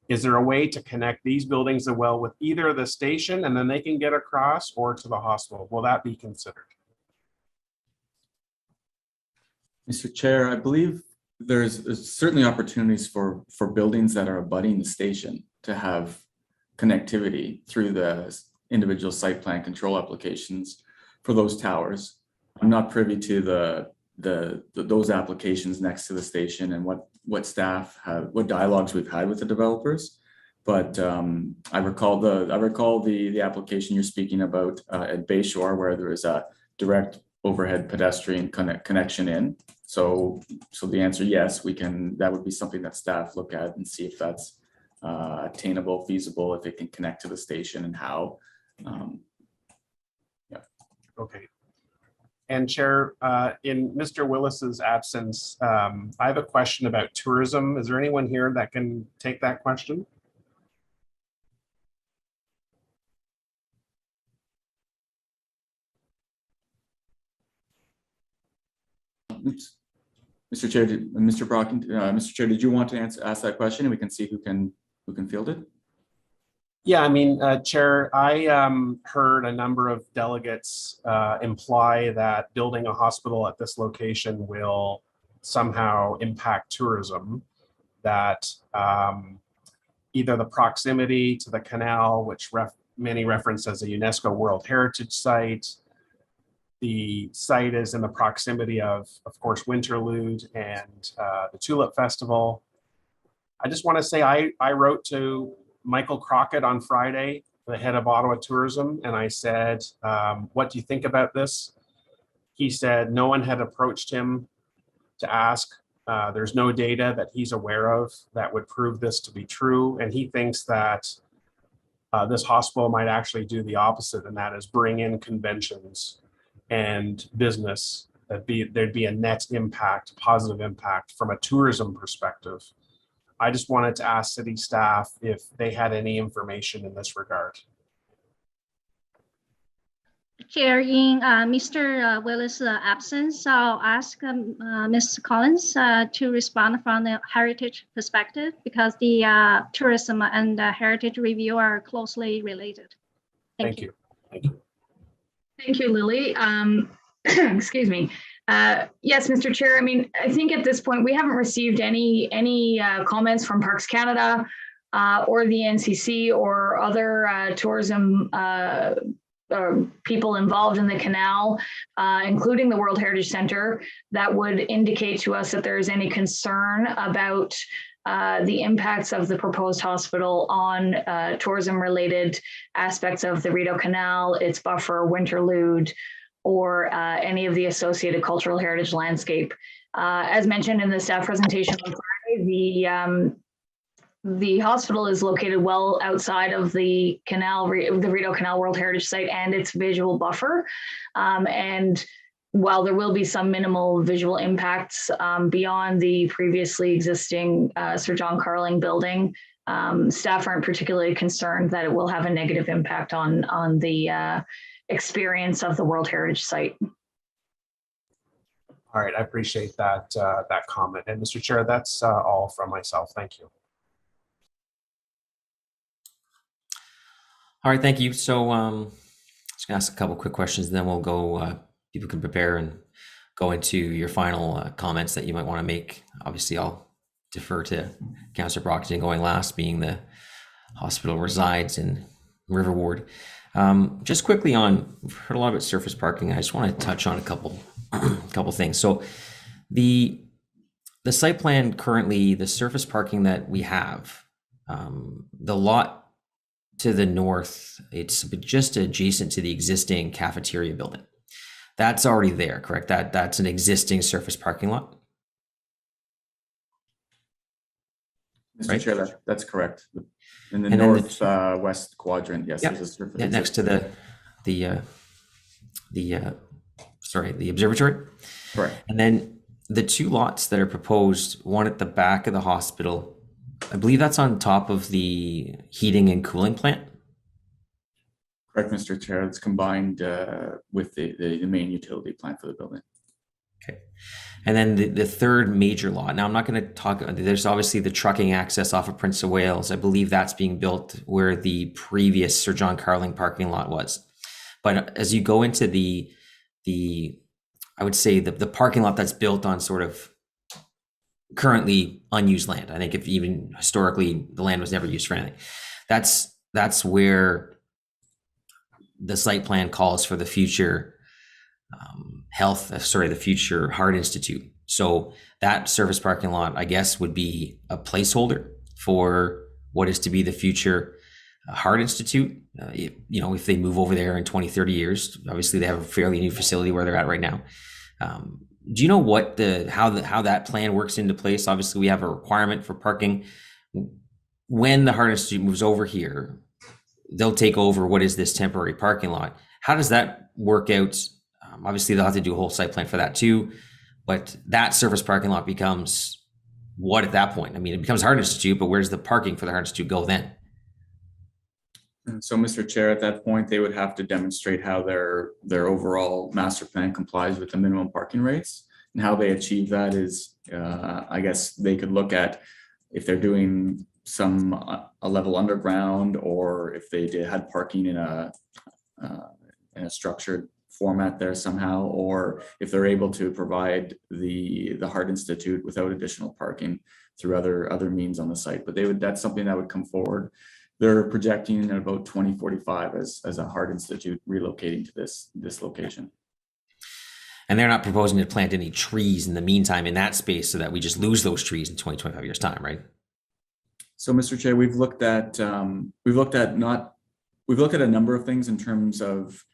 is there a way to connect these buildings as well with either the station and then they can get across or to the hospital? Will that be considered? Mr. Chair, I believe there's certainly opportunities for buildings that are abutting the station to have connectivity through the individual site plan control applications for those towers. I'm not privy to those applications next to the station and what staff have, what dialogues we've had with the developers. But I recall the application you're speaking about at Bayshore, where there is a direct overhead pedestrian connection in. So the answer, yes, that would be something that staff look at and see if that's attainable, feasible, if it can connect to the station and how. Yeah. Okay. And Chair, in Mr. Willis's absence, I have a question about tourism. Is there anyone here that can take that question? Oops. Mr. Chair, Mr. Brocken, Mr. Chair, did you want to ask that question and we can see who can field it? Yeah, I mean, Chair, I heard a number of delegates imply that building a hospital at this location will somehow impact tourism. that either the proximity to the canal, which many reference as a UNESCO World Heritage Site, the site is in the proximity of course, Winterlude and the Tulip Festival. I just want to say I wrote to Michael Crockett on Friday, the head of Ottawa Tourism, and I said, what do you think about this? He said no one had approached him to ask. There's no data that he's aware of that would prove this to be true. And he thinks that this hospital might actually do the opposite, and that is bring in conventions and business. There'd be a net impact, positive impact from a tourism perspective. I just wanted to ask city staff if they had any information in this regard. Chair, in Mr. Willis' absence, I'll ask Ms. Collins to respond from the heritage perspective, because the tourism and heritage review are closely related. Thank you. Thank you. Thank you, Lily. Excuse me. Yes, Mr. Chair. I mean, I think at this point we haven't received any comments from Parks Canada or the NCC or other tourism people involved in the canal, including the World Heritage Center, that would indicate to us that there is any concern about the impacts of the proposed hospital on tourism-related aspects of the Rideau Canal, its buffer, Winterlude, or any of the associated cultural heritage landscape. As mentioned in the staff presentation on Friday, the hospital is located well outside of the canal, the Rideau Canal World Heritage Site and its visual buffer. And while there will be some minimal visual impacts beyond the previously existing Sir John Carling building, staff aren't particularly concerned that it will have a negative impact on the experience of the World Heritage Site. All right, I appreciate that that comment. And Mr. Chair, that's all from myself. Thank you. All right, thank you. So just gonna ask a couple quick questions, and then we'll go, people can prepare and go into your final comments that you might want to make. Obviously, I'll defer to Councillor Brockton going last, being the hospital resides in River Ward. Just quickly on, we've heard a lot about surface parking. I just want to touch on a couple things. So the site plan currently, the surface parking that we have, the lot to the north, it's just adjacent to the existing cafeteria building. That's already there, correct? That's an existing surface parking lot. Mr. Right? Chair, that's correct. In the northwest quadrant, yes, there's a surface. Yeah, next to the observatory. Correct. And then the two lots that are proposed, one at the back of the hospital, I believe that's on top of the heating and cooling plant. Correct, Mr. Chair. It's combined with the main utility plant for the building. Okay. And then the third major lot. Now, I'm not going to talk, there's obviously the trucking access off of Prince of Wales. I believe that's being built where the previous Sir John Carling parking lot was. But as you go into I would say the parking lot that's built on sort of currently unused land. I think if even historically the land was never used for anything. That's where the site plan calls for the future the future Heart Institute. So that surface parking lot, I guess, would be a placeholder for what is to be the future Heart Institute. If they move over there in 20, 30 years, obviously they have a fairly new facility where they're at right now. Do you know what how that plan works into place? Obviously, we have a requirement for parking. When the Heart Institute moves over here, they'll take over what is this temporary parking lot. How does that work out? Obviously, they'll have to do a whole site plan for that too. But that surface parking lot becomes what at that point? I mean, it becomes Heart Institute, but where's the parking for the Heart Institute go then? And so, Mr. Chair, at that point, they would have to demonstrate how their overall master plan complies with the minimum parking rates. And how they achieve that is, I guess they could look at if they're doing a level underground, or if they had parking in a structured format there somehow, or if they're able to provide the Heart Institute without additional parking through other means on the site. But that's something that would come forward. They're projecting in about 2045 as a Heart Institute relocating to this location. And they're not proposing to plant any trees in the meantime in that space so that we just lose those trees in 20, 25 years time, right? So, Mr. Chair, we've looked at a number of things in terms of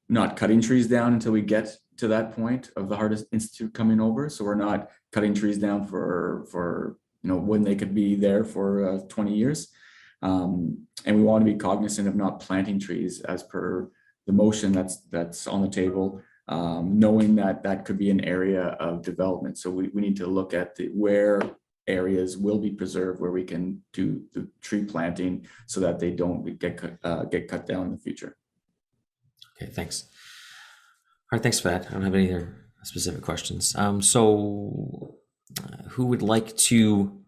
not cutting trees down until we get to that point of the Heart Institute coming over. So we're not cutting trees down for when they could be there for 20 years. And we want to be cognizant of not planting trees as per the motion that's on the table, knowing that could be an area of development. So we need to look at where areas will be preserved, where we can do the tree planting so that they don't get cut down in the future. Okay, thanks. All right, thanks for that. I don't have any other specific questions. So who would like to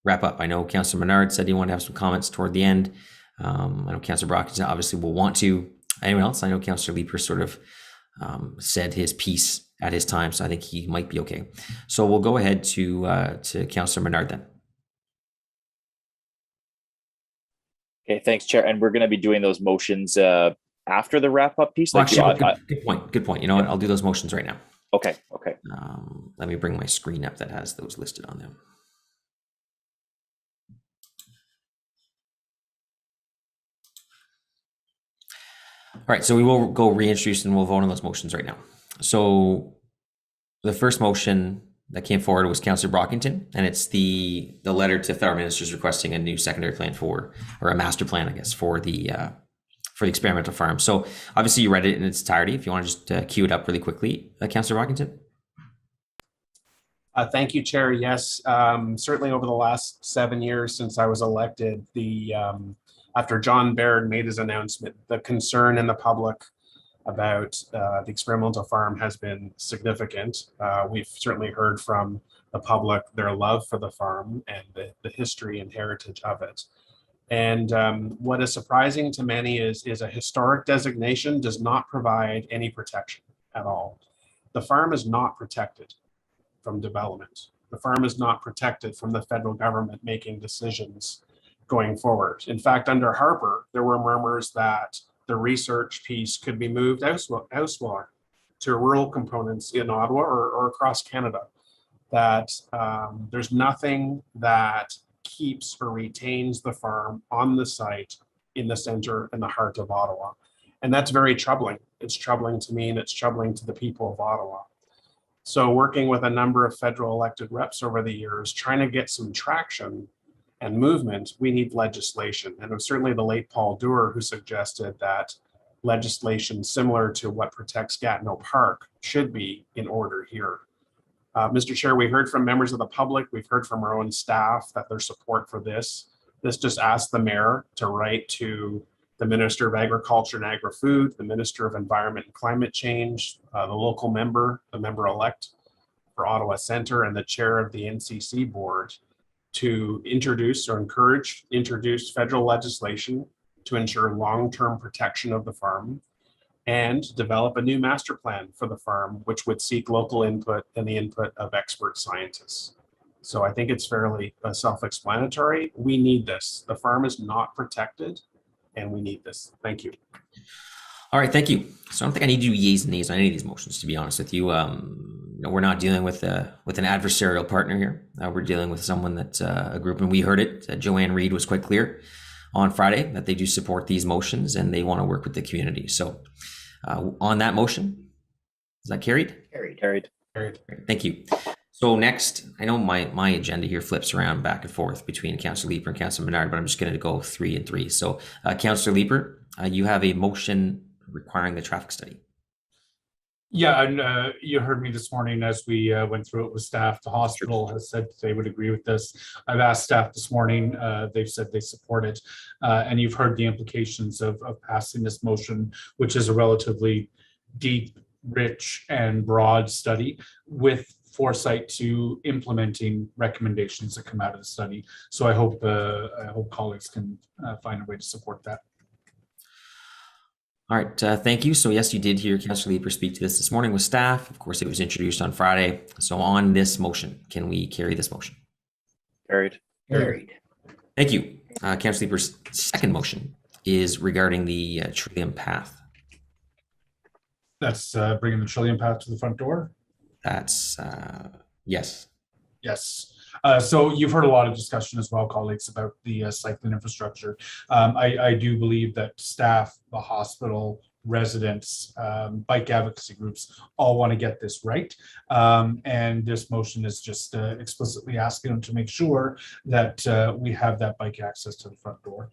wrap up? I know Councillor Menard said he wanted to have some comments toward the end. I know Councillor Brockington obviously will want to. Anyone else? I know Councillor Leeper sort of said his piece at his time, so I think he might be okay. So we'll go ahead to Councillor Menard then. Okay, thanks, Chair. And we're going to be doing those motions after the wrap-up piece. Well, actually, good point. You know what? I'll do those motions right now. Okay. Let me bring my screen up that has those listed on them. All right, so we will go reintroduce and we'll vote on those motions right now. So the first motion that came forward was Councillor Brockington, and it's the letter to federal ministers requesting a new secondary plan or a master plan, I guess, for the experimental farm. So obviously you read it in its entirety. If you want to just cue it up really quickly, Councillor Brockington. Thank you, Chair. Yes, certainly over the last 7 years since I was elected, after John Baird made his announcement, the concern in the public about the experimental farm has been significant. We've certainly heard from the public their love for the farm and the history and heritage of it. And what is surprising to many is a historic designation does not provide any protection at all. The farm is not protected from development. The farm is not protected from the federal government making decisions going forward. In fact, under Harper, there were murmurs that the research piece could be moved elsewhere to rural components in Ottawa or across Canada, that there's nothing that keeps or retains the farm on the site in the center and the heart of Ottawa. And that's very troubling. It's troubling to me and it's troubling to the people of Ottawa. So working with a number of federal elected reps over the years, trying to get some traction and movement, we need legislation. And it was certainly the late Paul Doerr who suggested that legislation similar to what protects Gatineau Park should be in order here. Mr. Chair, we heard from members of the public, we've heard from our own staff that there's support for this. This just asked the mayor to write to the Minister of Agriculture and Agri-Food, the Minister of Environment and Climate Change, the local member, the member-elect for Ottawa Centre, and the chair of the NCC board to introduce federal legislation to ensure long-term protection of the farm and develop a new master plan for the farm, which would seek local input and the input of expert scientists. So I think it's fairly self-explanatory. We need this. The farm is not protected and we need this. Thank you. All right, thank you. So I don't think I need to do yeas and nays on any of these motions, to be honest with you. We're not dealing with an adversarial partner here. We're dealing with someone that's a group, and we heard it. Joanne Reid was quite clear on Friday that they do support these motions and they want to work with the community. So on that motion, is that carried? Carried. Thank you. So next, I know my agenda here flips around back and forth between Councillor Leeper and Councillor Menard, but I'm just going to go 3 and 3. So Councillor Leeper, you have a motion requiring the traffic study. Yeah, and you heard me this morning as we went through it with staff. The hospital has said they would agree with this. I've asked staff this morning, they've said they support it. And you've heard the implications of passing this motion, which is a relatively deep, rich, and broad study with foresight to implementing recommendations that come out of the study. So I hope colleagues can find a way to support that. All right, thank you. So yes, you did hear Councillor Leeper speak to this morning with staff. Of course, it was introduced on Friday. So on this motion, can we carry this motion? Carried. Carried. Thank you. Councillor Leaper's second motion is regarding the Trillium Path. That's bringing the Trillium Path to the front door. That's yes. Yes. So you've heard a lot of discussion as well, colleagues, about the cycling infrastructure. I do believe that staff, the hospital, residents, bike advocacy groups all want to get this right. And this motion is just explicitly asking them to make sure that we have that bike access to the front door.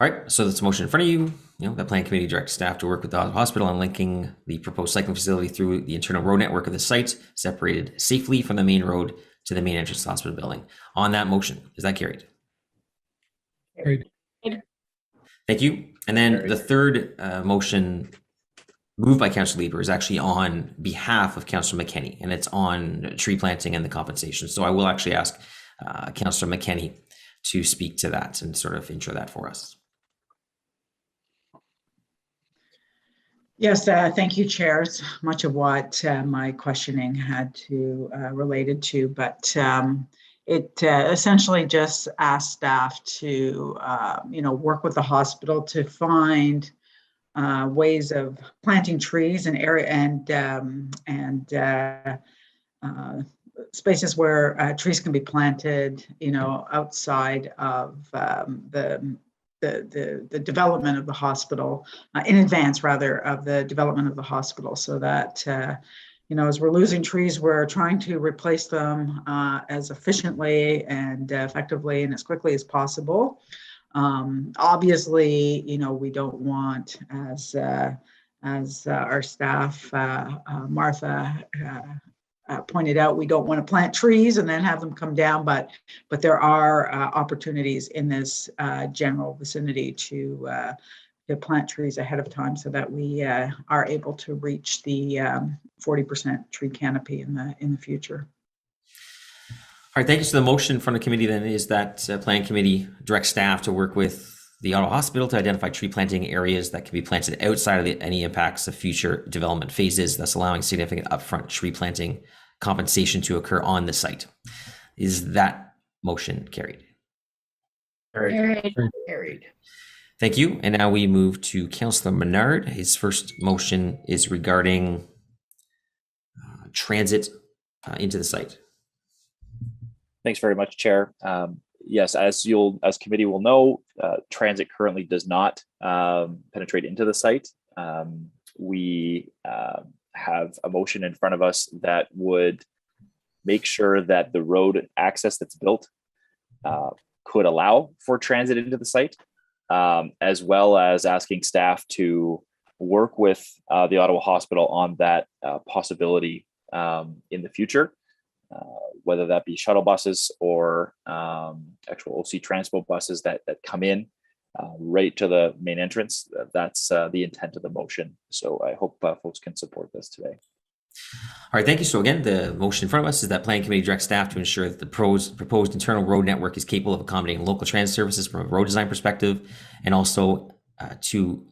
All right, so that's a motion in front of you. The plan committee directs staff to work with the hospital on linking the proposed cycling facility through the internal road network of the site, separated safely from the main road to the main entrance to the hospital building. On that motion, is that carried? Carried. Thank you. And then the third motion moved by Councillor Leaper is actually on behalf of Councillor McKenney, and it's on tree planting and the compensation. So I will actually ask Councillor McKenney to speak to that and sort of intro that for us. Yes, thank you, Chair. It's much of what my questioning had to related to, but it essentially just asked staff to, work with the hospital to find ways of planting trees and area and spaces where trees can be planted, outside of the development of the hospital, in advance rather of the development of the hospital, so that as we're losing trees, we're trying to replace them as efficiently and effectively and as quickly as possible. Obviously, we don't want, as our staff, Martha, pointed out, we don't want to plant trees and then have them come down, but there are opportunities in this general vicinity to plant trees ahead of time so that we are able to reach the 40% tree canopy in the future. All right, thank you. So the motion from the committee then is that plan committee directs staff to work with the Ottawa Hospital to identify tree planting areas that can be planted outside of any impacts of future development phases, thus allowing significant upfront tree planting compensation to occur on the site. Is that motion carried? Carried. Thank you. And now we move to Councillor Menard. His first motion is regarding transit into the site. Thanks very much, Chair. Yes, as committee will know, transit currently does not penetrate into the site. We have a motion in front of us that would make sure that the road access that's built could allow for transit into the site, as well as asking staff to work with the Ottawa Hospital on that possibility in the future. Whether that be shuttle buses or actual OC Transpo buses that come in right to the main entrance. That's the intent of the motion. So I hope folks can support this today. All right, thank you. So again, the motion in front of us is that planning committee directs staff to ensure that the proposed internal road network is capable of accommodating local transit services from a road design perspective, and also to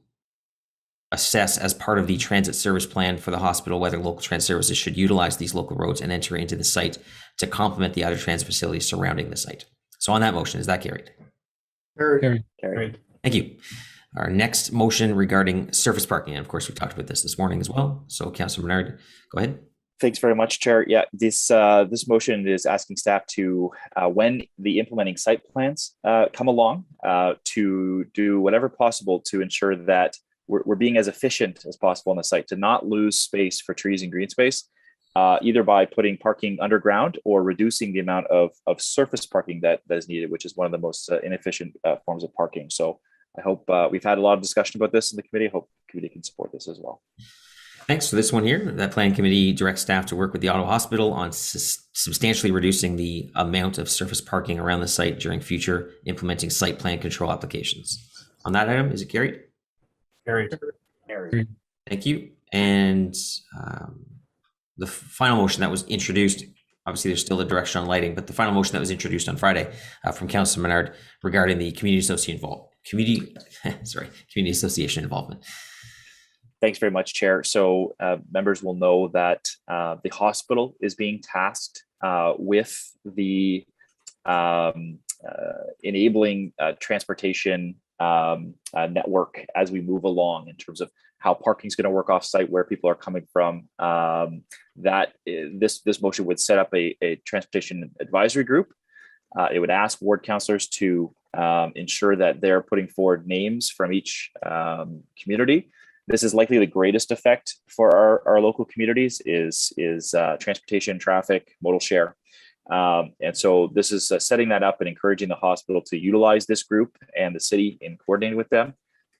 assess as part of the transit service plan for the hospital whether local transit services should utilize these local roads and enter into the site to complement the other transit facilities surrounding the site. So on that motion, is that carried? Carried. Thank you. Our next motion regarding surface parking, and of course we talked about this morning as well. So Councillor Menard, go ahead. Thanks very much, Chair. Yeah, this motion is asking staff to, when the implementing site plans come along, to do whatever possible to ensure that we're being as efficient as possible on the site, to not lose space for trees and green space, either by putting parking underground or reducing the amount of surface parking that is needed, which is one of the most inefficient forms of parking. So I hope we've had a lot of discussion about this in the committee. I hope the committee can support this as well. Thanks. For this one here, that plan committee directs staff to work with the Ottawa Hospital on substantially reducing the amount of surface parking around the site during future implementing site plan control applications. On that item, is it carried? Carried. Thank you. And the final motion that was introduced, obviously there's still a direction on lighting, but the final motion that was introduced on Friday from Councillor Menard regarding the community association involvement. Thanks very much, Chair. So members will know that the hospital is being tasked with the enabling transportation network as we move along in terms of how parking is going to work off-site, where people are coming from. This motion would set up a transportation advisory group. It would ask ward councillors to ensure that they're putting forward names from each community. This is likely the greatest effect for our local communities is transportation, traffic, modal share. And so this is setting that up and encouraging the hospital to utilize this group and the city in coordinating with them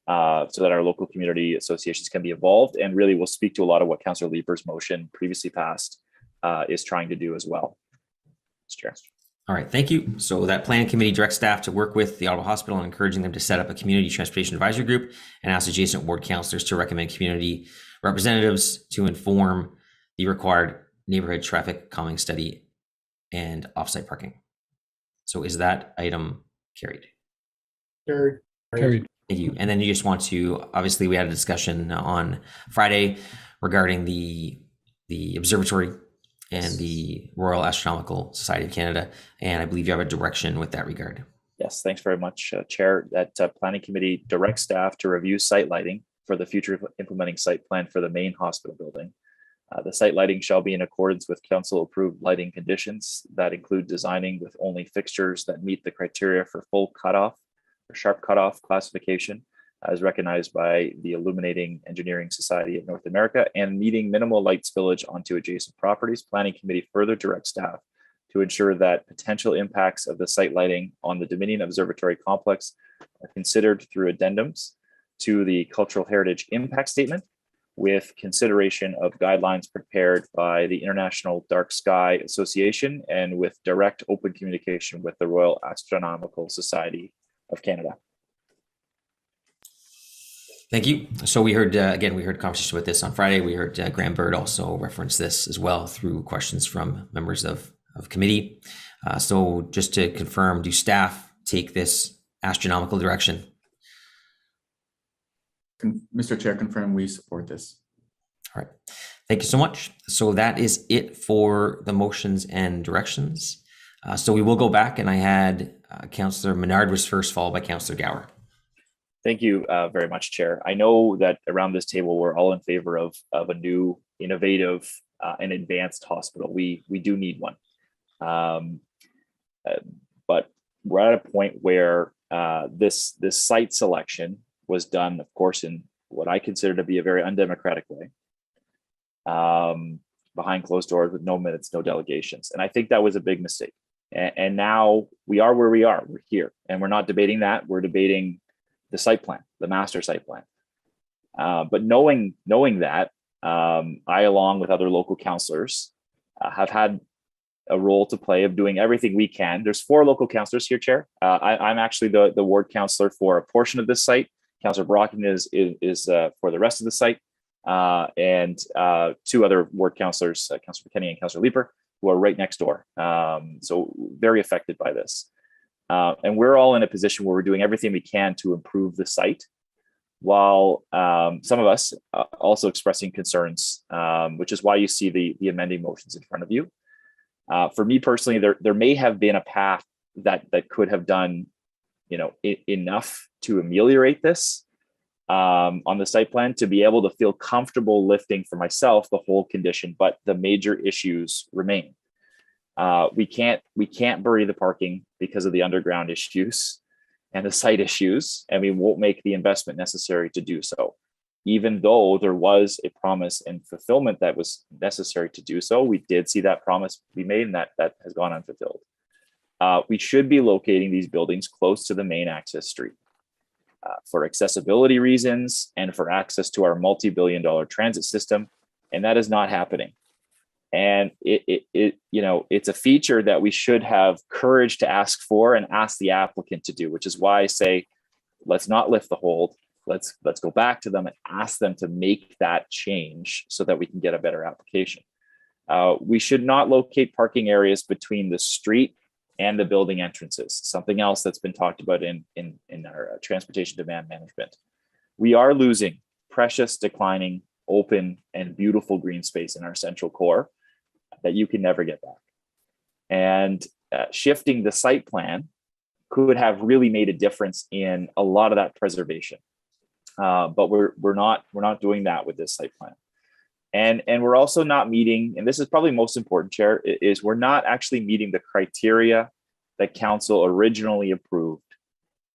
so that our local community associations can be involved, and really will speak to a lot of what Councillor Leeper's motion previously passed is trying to do as well. Mr. Chair. All right, thank you. So that planning committee directs staff to work with the Ottawa Hospital and encouraging them to set up a community transportation advisory group and ask adjacent ward councillors to recommend community representatives to inform the required neighborhood traffic calming study and offsite parking. So is that item carried? Carried. Thank you. And then you just want to, obviously we had a discussion on Friday regarding the observatory and the Royal Astronomical Society of Canada. And I believe you have a direction with that regard. Yes, thanks very much, Chair. That planning committee directs staff to review site lighting for the future implementing site plan for the main hospital building. The site lighting shall be in accordance with council approved lighting conditions that include designing with only fixtures that meet the criteria for full cutoff or sharp cutoff classification as recognized by the Illuminating Engineering Society of North America, and meeting minimal light spillage onto adjacent properties. Planning committee further directs staff to ensure that potential impacts of the site lighting on the Dominion Observatory complex are considered through addendums to the Cultural Heritage Impact Statement, with consideration of guidelines prepared by the International Dark Sky Association and with direct open communication with the Royal Astronomical Society of Canada. Thank you. So we heard, again, we heard conversation with this on Friday. We heard Graham Bird also reference this as well through questions from members of committee. So just to confirm, do staff take this astronomical direction? Mr. Chair, confirm we support this. All right. Thank you so much. So that is it for the motions and directions. So we will go back, and I had Councillor Menard was first, followed by Councillor Gower. Thank you very much, Chair. I know that around this table, we're all in favor of a new, innovative, and advanced hospital. We do need one. But we're at a point where this site selection was done, of course, in what I consider to be a very undemocratic way, behind closed doors with no minutes, no delegations. And I think that was a big mistake. And now we are where we are. We're here, and we're not debating that. We're debating the site plan, the master site plan. But knowing that, I, along with other local councillors, have had a role to play of doing everything we can. There's 4 local councillors here, Chair. I'm actually the ward councillor for a portion of this site. Councillor Brocken is for the rest of the site, and 2 other ward councillors, Councillor McKenney and Councillor Leeper, who are right next door. So very affected by this. And we're all in a position where we're doing everything we can to improve the site, while some of us also expressing concerns, which is why you see the amending motions in front of you. For me personally, there may have been a path that could have done, enough to ameliorate this on the site plan to be able to feel comfortable lifting for myself the whole condition, but the major issues remain. We can't bury the parking because of the underground issues and the site issues, and we won't make the investment necessary to do so. Even though there was a promise and fulfillment that was necessary to do so, we did see that promise be made, and that has gone unfulfilled. We should be locating these buildings close to the main access street for accessibility reasons and for access to our multi-billion-dollar transit system, and that is not happening. And it's a feature that we should have courage to ask for and ask the applicant to do, which is why I say, let's not lift the hold. Let's go back to them and ask them to make that change so that we can get a better application. We should not locate parking areas between the street and the building entrances, something else that's been talked about in our transportation demand management. We are losing precious, declining, open, and beautiful green space in our central core that you can never get back. And shifting the site plan could have really made a difference in a lot of that preservation. But we're not doing that with this site plan. And we're also not meeting, and this is probably most important, Chair, is we're not actually meeting the criteria that council originally approved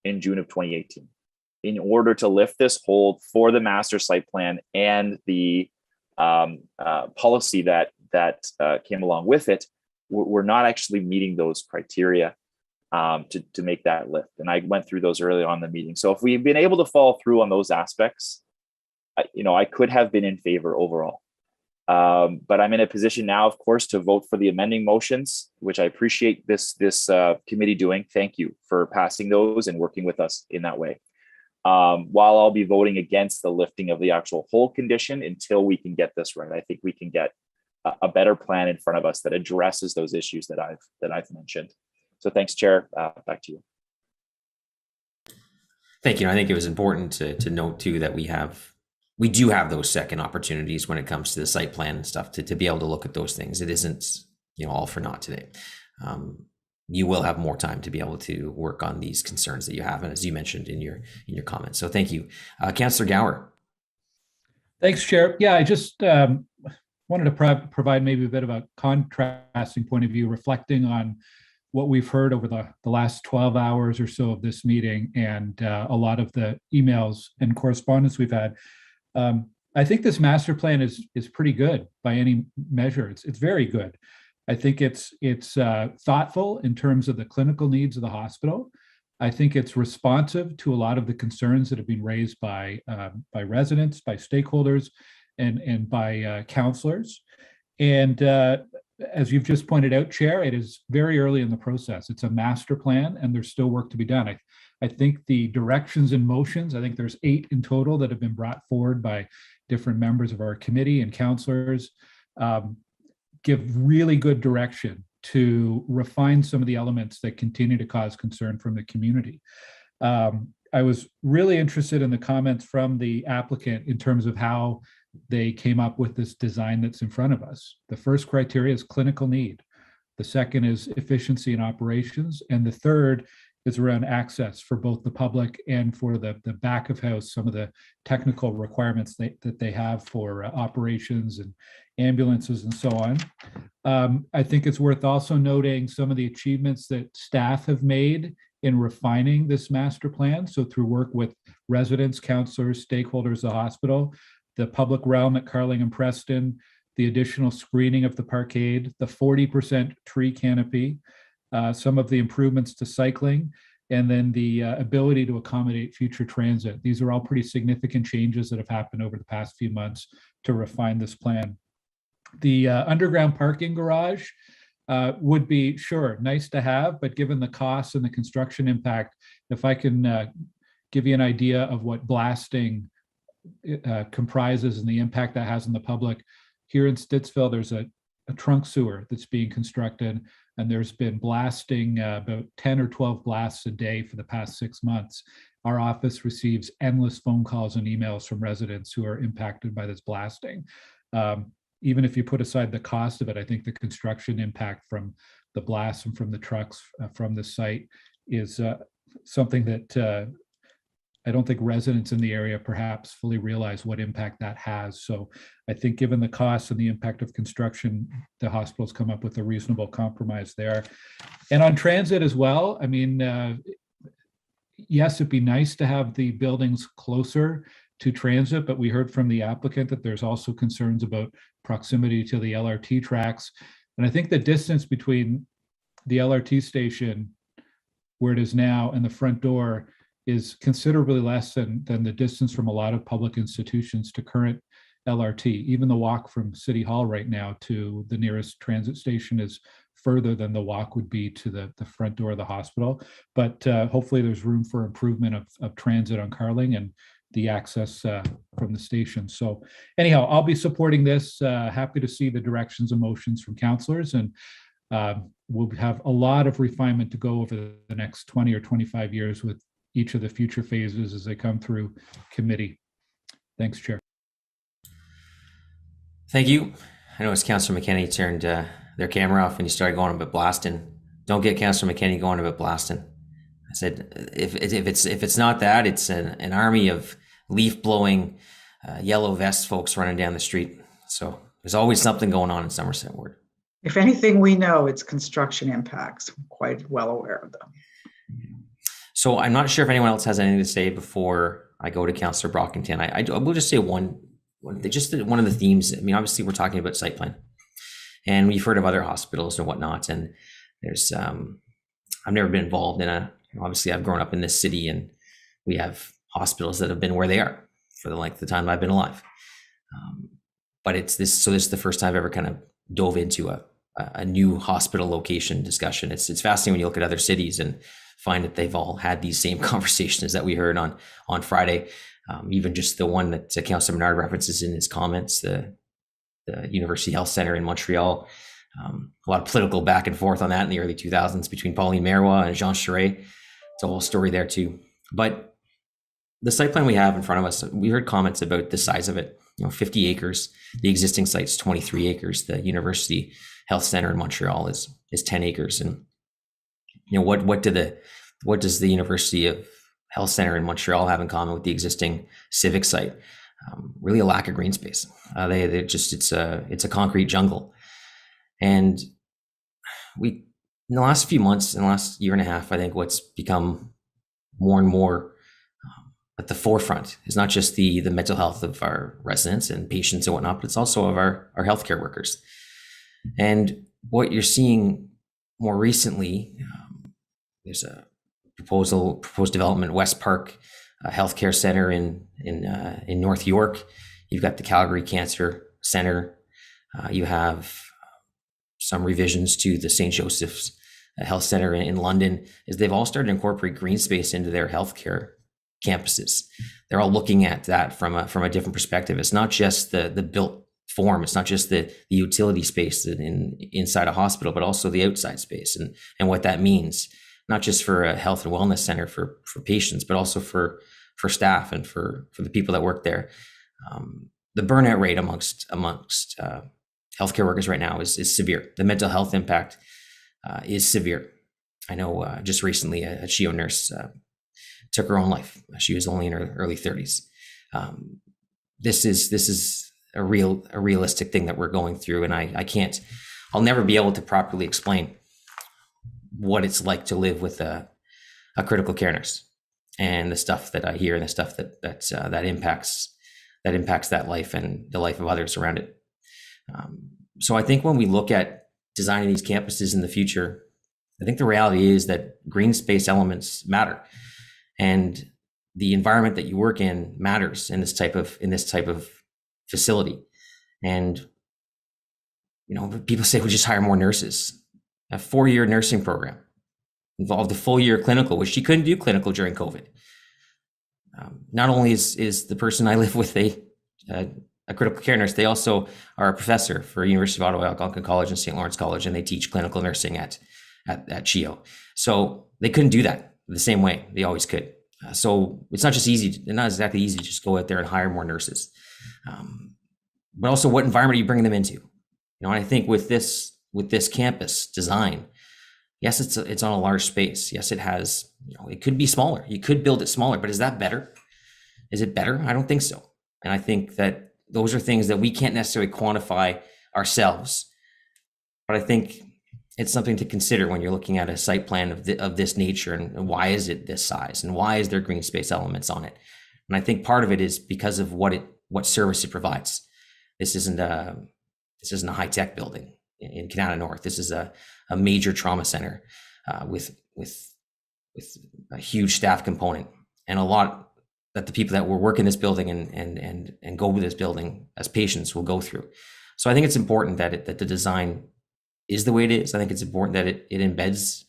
in June of 2018. In order to lift this hold for the master site plan and the policy that came along with it, we're not actually meeting those criteria to make that lift. And I went through those early on in the meeting. So if we've been able to follow through on those aspects, I could have been in favor overall. But I'm in a position now, of course, to vote for the amending motions, which I appreciate this committee doing. Thank you for passing those and working with us in that way. While I'll be voting against the lifting of the actual hold condition until we can get this right. I think we can get a better plan in front of us that addresses those issues that I've mentioned. So thanks, Chair. Back to you. Thank you. I think it was important to note too that we do have those second opportunities when it comes to the site plan and stuff to be able to look at those things. It isn't all for naught today. You will have more time to be able to work on these concerns that you have, and as you mentioned in your comments. So thank you, Councillor Gower. Thanks, Chair. Yeah, I just wanted to provide maybe a bit of a contrasting point of view, reflecting on what we've heard over the last 12 hours or so of this meeting, and a lot of the emails and correspondence we've had. I think this master plan is pretty good by any measure. It's very good. I think it's thoughtful in terms of the clinical needs of the hospital. I think it's responsive to a lot of the concerns that have been raised by residents, by stakeholders, and by councillors. And as you've just pointed out, Chair, it is very early in the process. It's a master plan, and there's still work to be done. I think the directions and motions, I think there's 8 in total that have been brought forward by different members of our committee and councillors, give really good direction to refine some of the elements that continue to cause concern from the community. I was really interested in the comments from the applicant in terms of how they came up with this design that's in front of us. The first criteria is clinical need. The second is efficiency in operations. And the third is around access for both the public and for the back of house, some of the technical requirements that they have for operations and ambulances and so on. I think it's worth also noting some of the achievements that staff have made in refining this master plan. So through work with residents, councillors, stakeholders of the hospital, the public realm at Carling and Preston, the additional screening of the parkade, the 40% tree canopy, some of the improvements to cycling, and then the ability to accommodate future transit. These are all pretty significant changes that have happened over the past few months to refine this plan. The underground parking garage would be, sure, nice to have, but given the costs and the construction impact, if I can give you an idea of what blasting comprises and the impact that has on the public, here in Stittsville, there's a trunk sewer that's being constructed, and there's been blasting, about 10 or 12 blasts a day for the past 6 months. Our office receives endless phone calls and emails from residents who are impacted by this blasting. Even if you put aside the cost of it, I think the construction impact from the blasts and from the trucks from the site is something that I don't think residents in the area perhaps fully realize what impact that has. So I think given the cost and the impact of construction, the hospital's come up with a reasonable compromise there. And on transit as well, I mean, yes, it'd be nice to have the buildings closer to transit, but we heard from the applicant that there's also concerns about proximity to the LRT tracks. And I think the distance between the LRT station, where it is now, and the front door is considerably less than the distance from a lot of public institutions to current LRT. Even the walk from City Hall right now to the nearest transit station is further than the walk would be to the front door of the hospital. But hopefully there's room for improvement of transit on Carling and the access from the station. So anyhow, I'll be supporting this. Happy to see the directions and motions from councillors, and we'll have a lot of refinement to go over the next 20 or 25 years with each of the future phases as they come through committee. Thanks, Chair. Thank you. I know as Councillor McKenney turned their camera off and you started going a bit blasting. Don't get Councillor McKenney going a bit blasting. I said, if it's not that, it's an army of leaf blowing, yellow vest folks running down the street. So there's always something going on in Somerset Ward. If anything we know, it's construction impacts. I'm quite well aware of them. So I'm not sure if anyone else has anything to say before I go to Councillor Brockington. I will just say one of the themes. I mean, obviously we're talking about site plan, and we've heard of other hospitals and whatnot. And there's, I've never been involved in obviously I've grown up in this city, and we have hospitals that have been where they are for the length of time I've been alive. But this is the first time I've ever kind of dove into a new hospital location discussion. It's fascinating when you look at other cities and find that they've all had these same conversations that we heard on Friday. Even just the one that Councillor Menard references in his comments, the University Health Centre in Montreal. A lot of political back and forth on that in the early 2000s between Pauline Marois and Jean Charest. It's a whole story there too. But the site plan we have in front of us, we heard comments about the size of it. 50 acres. The existing site's 23 acres. The University Health Centre in Montreal is 10 acres. And what does the University of Health Centre in Montreal have in common with the existing civic site? Really a lack of green space. It's a concrete jungle. And in the last few months, in the last year and a half, I think what's become more and more at the forefront is not just the mental health of our residents and patients and whatnot, but it's also of our healthcare workers. And what you're seeing more recently, there's a proposed development, West Park Healthcare Center in North York. You've got the Calgary Cancer Center. You have some revisions to the St. Joseph's Health Center in London, is they've all started to incorporate green space into their healthcare campuses. They're all looking at that from a different perspective. It's not just the built form. It's not just the utility space inside a hospital, but also the outside space and what that means, not just for a health and wellness center for patients, but also for staff and for the people that work there. The burnout rate amongst healthcare workers right now is severe. The mental health impact is severe. I know just recently a CHEO nurse took her own life. She was only in her early 30s. This is a realistic thing that we're going through, and I'll never be able to properly explain what it's like to live with a critical care nurse and the stuff that I hear and the stuff that impacts that life and the life of others around it. So I think when we look at designing these campuses in the future, I think the reality is that green space elements matter, and the environment that you work in matters in this type of facility. And people say we just hire more nurses. A 4-year nursing program involved a full year clinical, which she couldn't do clinical during COVID. Not only is the person I live with a critical care nurse, they also are a professor for University of Ottawa Algonquin College and St. Lawrence College, and they teach clinical nursing at CHEO. So they couldn't do that the same way they always could. So it's not exactly easy to just go out there and hire more nurses. But also, what environment are you bringing them into? And I think with this campus design, yes, it's on a large space. Yes, it has, it could be smaller. You could build it smaller, but is that better? Is it better? I don't think so. And I think that those are things that we can't necessarily quantify ourselves. But I think it's something to consider when you're looking at a site plan of this nature, and why is it this size, and why is there green space elements on it? And I think part of it is because of what service it provides. This isn't a high-tech building in Canada North. This is a major trauma center with a huge staff component, and a lot that the people that will work in this building and go with this building as patients will go through. So I think it's important that the design is the way it is. I think it's important that it embeds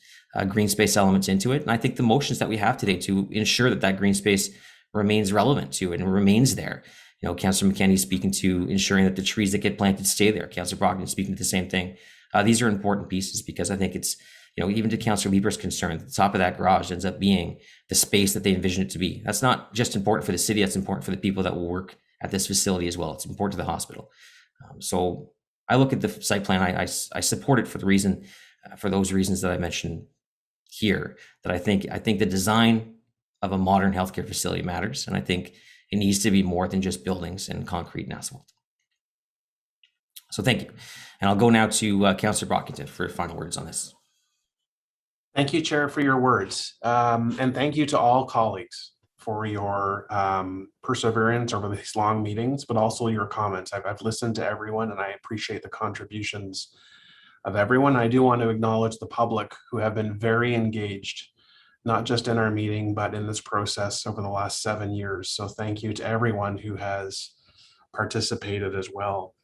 green space elements into it. And I think the motions that we have today to ensure that green space remains relevant to it and remains there. Councillor McKenney speaking to ensuring that the trees that get planted stay there. Councillor Brockton speaking to the same thing. These are important pieces, because I think it's, even to Councillor Lieber's concern, the top of that garage ends up being the space that they envision it to be. That's not just important for the city, that's important for the people that will work at this facility as well. It's important to the hospital. So I look at the site plan, I support it for the reason, for those reasons that I mentioned here, that I think the design of a modern healthcare facility matters. And I think it needs to be more than just buildings and concrete and asphalt. So thank you. And I'll go now to Councillor Brockington for final words on this. Thank you, Chair, for your words. And thank you to all colleagues for your perseverance over these long meetings, but also your comments. I've listened to everyone and I appreciate the contributions of everyone. I do want to acknowledge the public who have been very engaged, not just in our meeting, but in this process over the last 7 years. So thank you to everyone who has participated as well.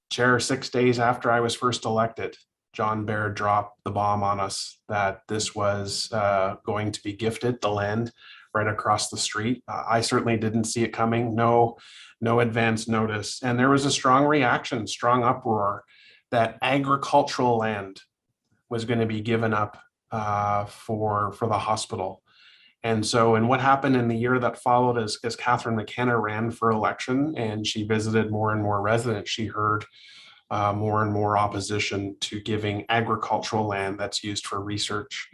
Chair, 6 days after I was first elected, John Baird dropped the bomb on us that this was going to be gifted, the land right across the street. I certainly didn't see it coming, no advance notice. And there was a strong reaction, strong uproar that agricultural land was going to be given up for the hospital. And so, and what happened in the year that followed as Catherine McKenna ran for election and she visited more and more residents, she heard more and more opposition to giving agricultural land that's used for research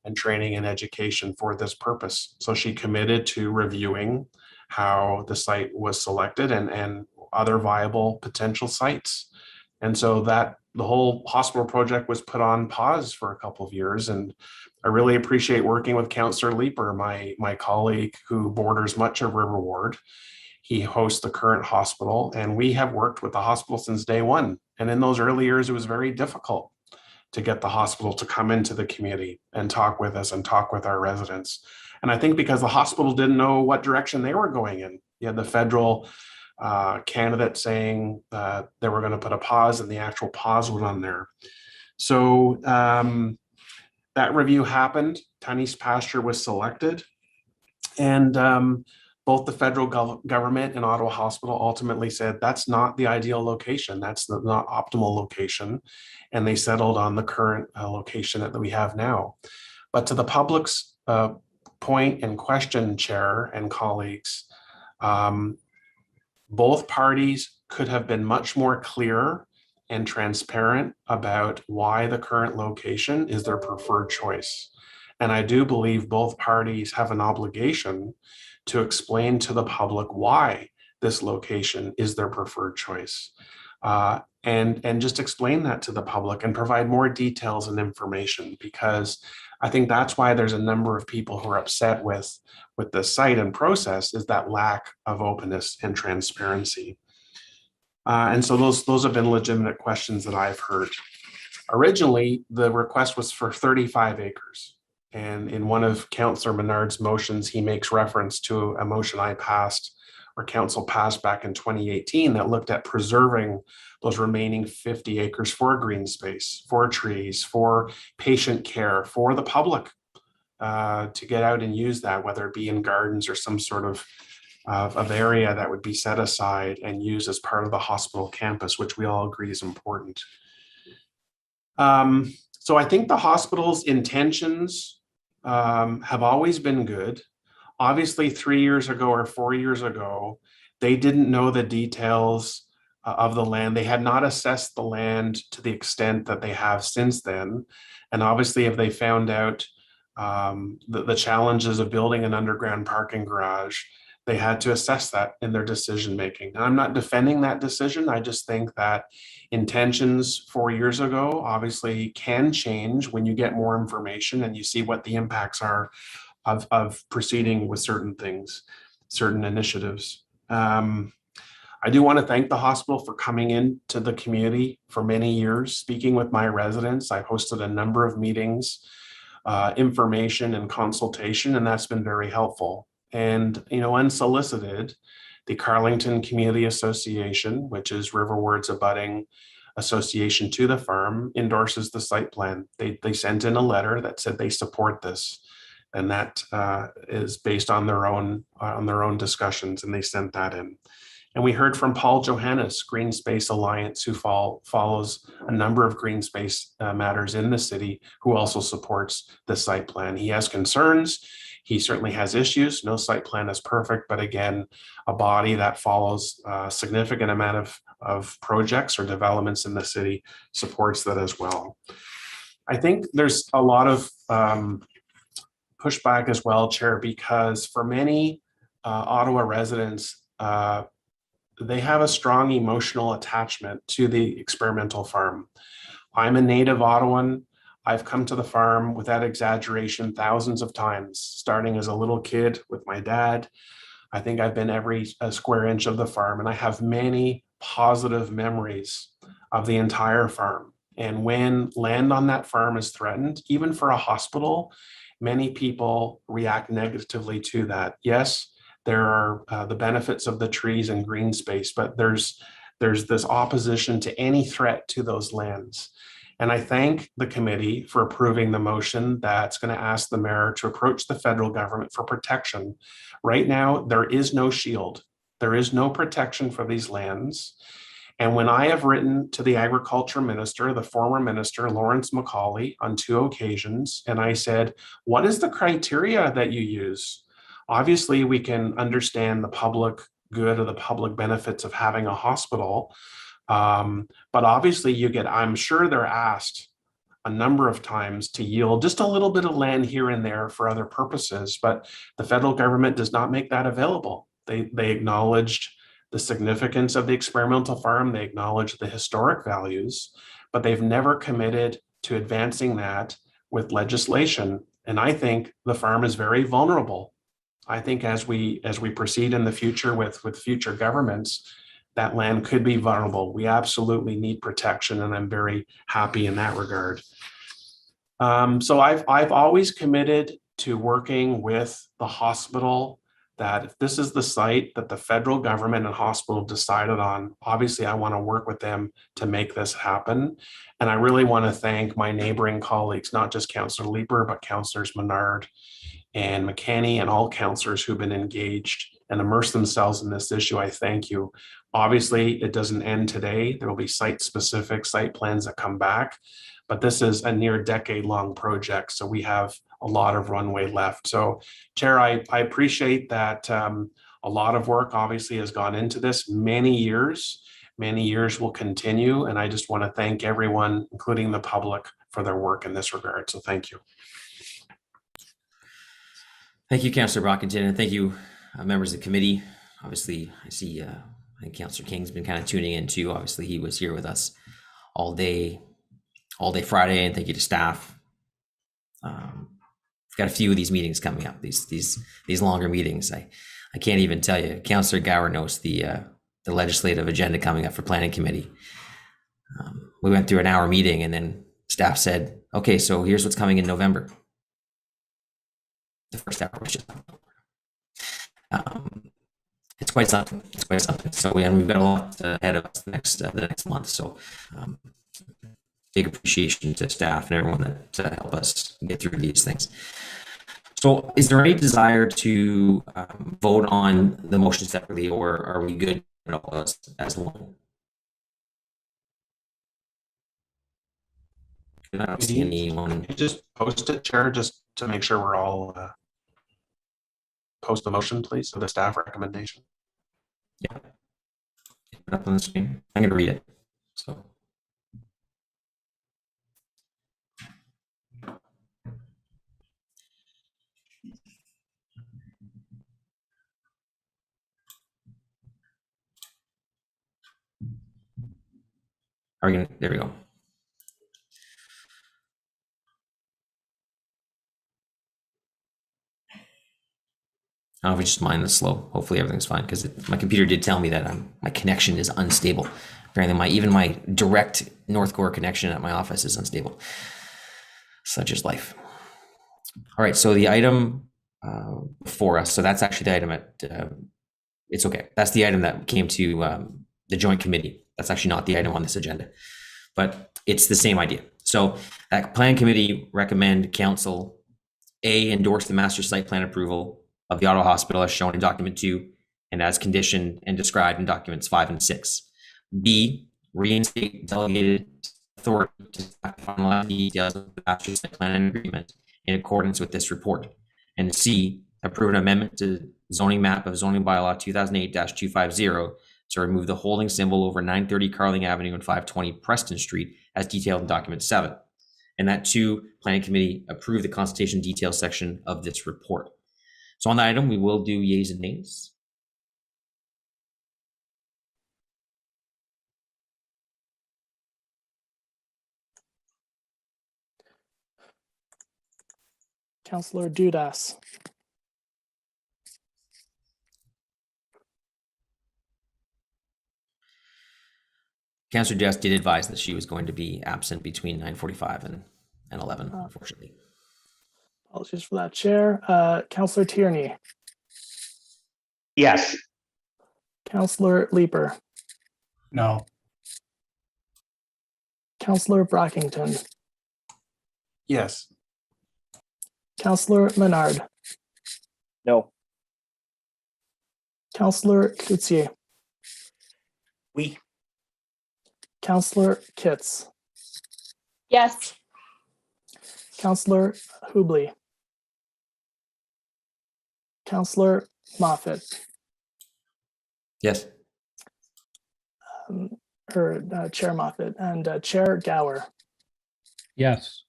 and training and education for this purpose. So she committed to reviewing how the site was selected and other viable potential sites. And so that the whole hospital project was put on pause for a couple of years. And I really appreciate working with Councillor Leeper, my colleague who borders much of River Ward. He hosts the current hospital and we have worked with the hospital since day one. And in those early years, it was very difficult to get the hospital to come into the community and talk with us and talk with our residents. And I think because the hospital didn't know what direction they were going in. You had the federal candidate saying that they were going to put a pause and the actual pause was on there. So that review happened. Tunney's pasture was selected. And both the federal government and Ottawa Hospital ultimately said that's not the ideal location. That's not optimal location. And they settled on the current location that we have now. But to the public's point and question, Chair and colleagues, both parties could have been much more clear and transparent about why the current location is their preferred choice. And I do believe both parties have an obligation to explain to the public why this location is their preferred choice. And just explain that to the public and provide more details and information, because I think that's why there's a number of people who are upset with the site and process, is that lack of openness and transparency. And so those have been legitimate questions that I've heard. Originally, the request was for 35 acres. And in one of Councillor Menard's motions, he makes reference to a motion I passed or council passed back in 2018 that looked at preserving those remaining 50 acres for green space, for trees, for patient care, for the public to get out and use that, whether it be in gardens or some sort of area that would be set aside and used as part of the hospital campus, which we all agree is important. So I think the hospital's intentions have always been good. Obviously, 3 years ago or 4 years ago, they didn't know the details of the land. They had not assessed the land to the extent that they have since then. And obviously, if they found out the challenges of building an underground parking garage, they had to assess that in their decision making. Now, I'm not defending that decision. I just think that intentions 4 years ago obviously can change when you get more information and you see what the impacts are of proceeding with certain things, certain initiatives. I do want to thank the hospital for coming into the community for many years, speaking with my residents. I've hosted a number of meetings, information and consultation, and that's been very helpful. And, you know, unsolicited, the Carlington Community Association, which is River Ward's abutting association to the farm, endorses the site plan. They sent in a letter that said they support this. And that is based on their own discussions, and they sent that in. And we heard from Paul Johannes, Green Space Alliance, who follows a number of green space matters in the city, who also supports the site plan. He has concerns. He certainly has issues. No site plan is perfect, but again, a body that follows a significant amount of of projects or developments in the city supports that as well. I think there's a lot of pushback as well, Chair, because for many Ottawa residents, they have a strong emotional attachment to the experimental farm. I'm a native Ottawan. I've come to the farm, without exaggeration, thousands of times, starting as a little kid with my dad. I think I've been every square inch of the farm, and I have many positive memories of the entire farm. And when land on that farm is threatened, even for a hospital, many people react negatively to that. Yes, there are the benefits of the trees and green space, but there's this opposition to any threat to those lands. And I thank the committee for approving the motion that's going to ask the mayor to approach the federal government for protection. Right now, there is no shield. There is no protection for these lands. And when I have written to the agriculture minister, the former minister, Lawrence McCauley, on 2 occasions, and I said, what is the criteria that you use? Obviously, we can understand the public good or the public benefits of having a hospital. But obviously I'm sure they're asked a number of times to yield just a little bit of land here and there for other purposes, but the federal government does not make that available. They acknowledged the significance of the experimental farm, they acknowledge the historic values, but they've never committed to advancing that with legislation. And I think the farm is very vulnerable. I think as we proceed in the future with future governments, that land could be vulnerable. We absolutely need protection, and I'm very happy in that regard. So I've always committed to working with the hospital, that if this is the site that the federal government and hospital decided on, obviously I want to work with them to make this happen. And I really want to thank my neighboring colleagues, not just Councillor Leeper, but Councillors Menard and McKenney and all councillors who've been engaged and immersed themselves in this issue. I thank you. Obviously, it doesn't end today. There will be site-specific site plans that come back, but this is a near decade-long project, so we have a lot of runway left. So, Chair, I appreciate that a lot of work obviously has gone into this. Many years will continue, and I just want to thank everyone, including the public, for their work in this regard. So thank you. Thank you, Councillor Brockington, and thank you, members of the committee. Obviously, I see I think Councillor King's been kind of tuning in too. Obviously, he was here with us all day Friday, and thank you to staff. We've got a few of these meetings coming up, these longer meetings. I can't even tell you. Councillor Gower knows the legislative agenda coming up for planning committee. We went through an hour meeting, and then staff said, okay, so here's what's coming in November. The first hour was just it's quite something. So we've got a lot ahead of us the next month. So big appreciation to staff and everyone that help us get through these things. So is there any desire to vote on the motion separately, or are we good as one? I don't see anyone. You just post it, Chair, just to make sure we're all post the motion, please, so the staff recommendation. Yeah. Put up on the screen. I'm going to read it. So. Are we going to, there we go. I don't know if it's just mine that's slow. Hopefully everything's fine, because my computer did tell me that my connection is unstable. Apparently even my direct North Core connection at my office is unstable. Such is life. All right, so the item before us, so that's actually the item it's okay. That's the item that came to the joint committee. That's actually not the item on this agenda, but it's the same idea. So that plan committee recommend council A, endorse the master site plan approval of the Ottawa Hospital as shown in document 2 and as conditioned and described in documents 5 and 6. B, reinstate delegated authority to finalize the details of the master site plan and agreement in accordance with this report. And C, approve an amendment to zoning map of zoning bylaw 2008-250 to remove the holding symbol over 930 Carling Avenue and 520 Preston Street as detailed in document 7. And that 2, Planning Committee approve the consultation details section of this report. So on the item, we will do yeas and nays. Councillor Dudas. Councillor Jess did advise that she was going to be absent between 9:45 and 11, unfortunately. Apologies for that, Chair. Councillor Tierney. Yes. Councillor Leeper. No. Councillor Brockington. Yes. Councillor Menard. No. Councillor Coutier. Oui. Councillor Kitts. Yes. Councillor Hubley. Councillor Moffat. Yes. Chair Moffat and Chair Gower. Yes.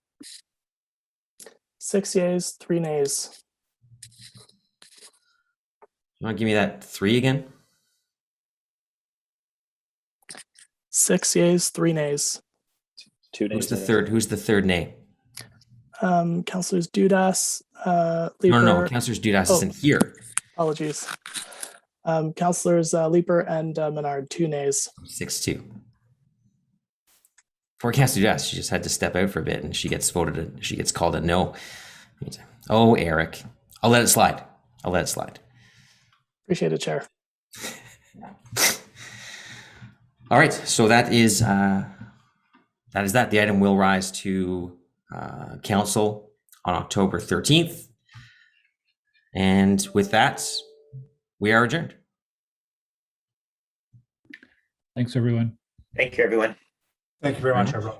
6 yeas, 3 nays. You want to give me that 3 again? 6 yeas, 3 nays. 2 nays. Who's the third nay? Councillors Dudas, Leeper. No. Councillors Dudas isn't here. Apologies. Councillors Leeper and Menard, 2 nays. 6-2. For Councillor Dudas, she just had to step out for a bit, and she gets called a no. Oh, Eric, I'll let it slide. Appreciate it, Chair. All right, so that is that. The item will rise to council on October 13th. And with that, we are adjourned. Thanks, everyone. Thank you, everyone. Thank you very much, everyone.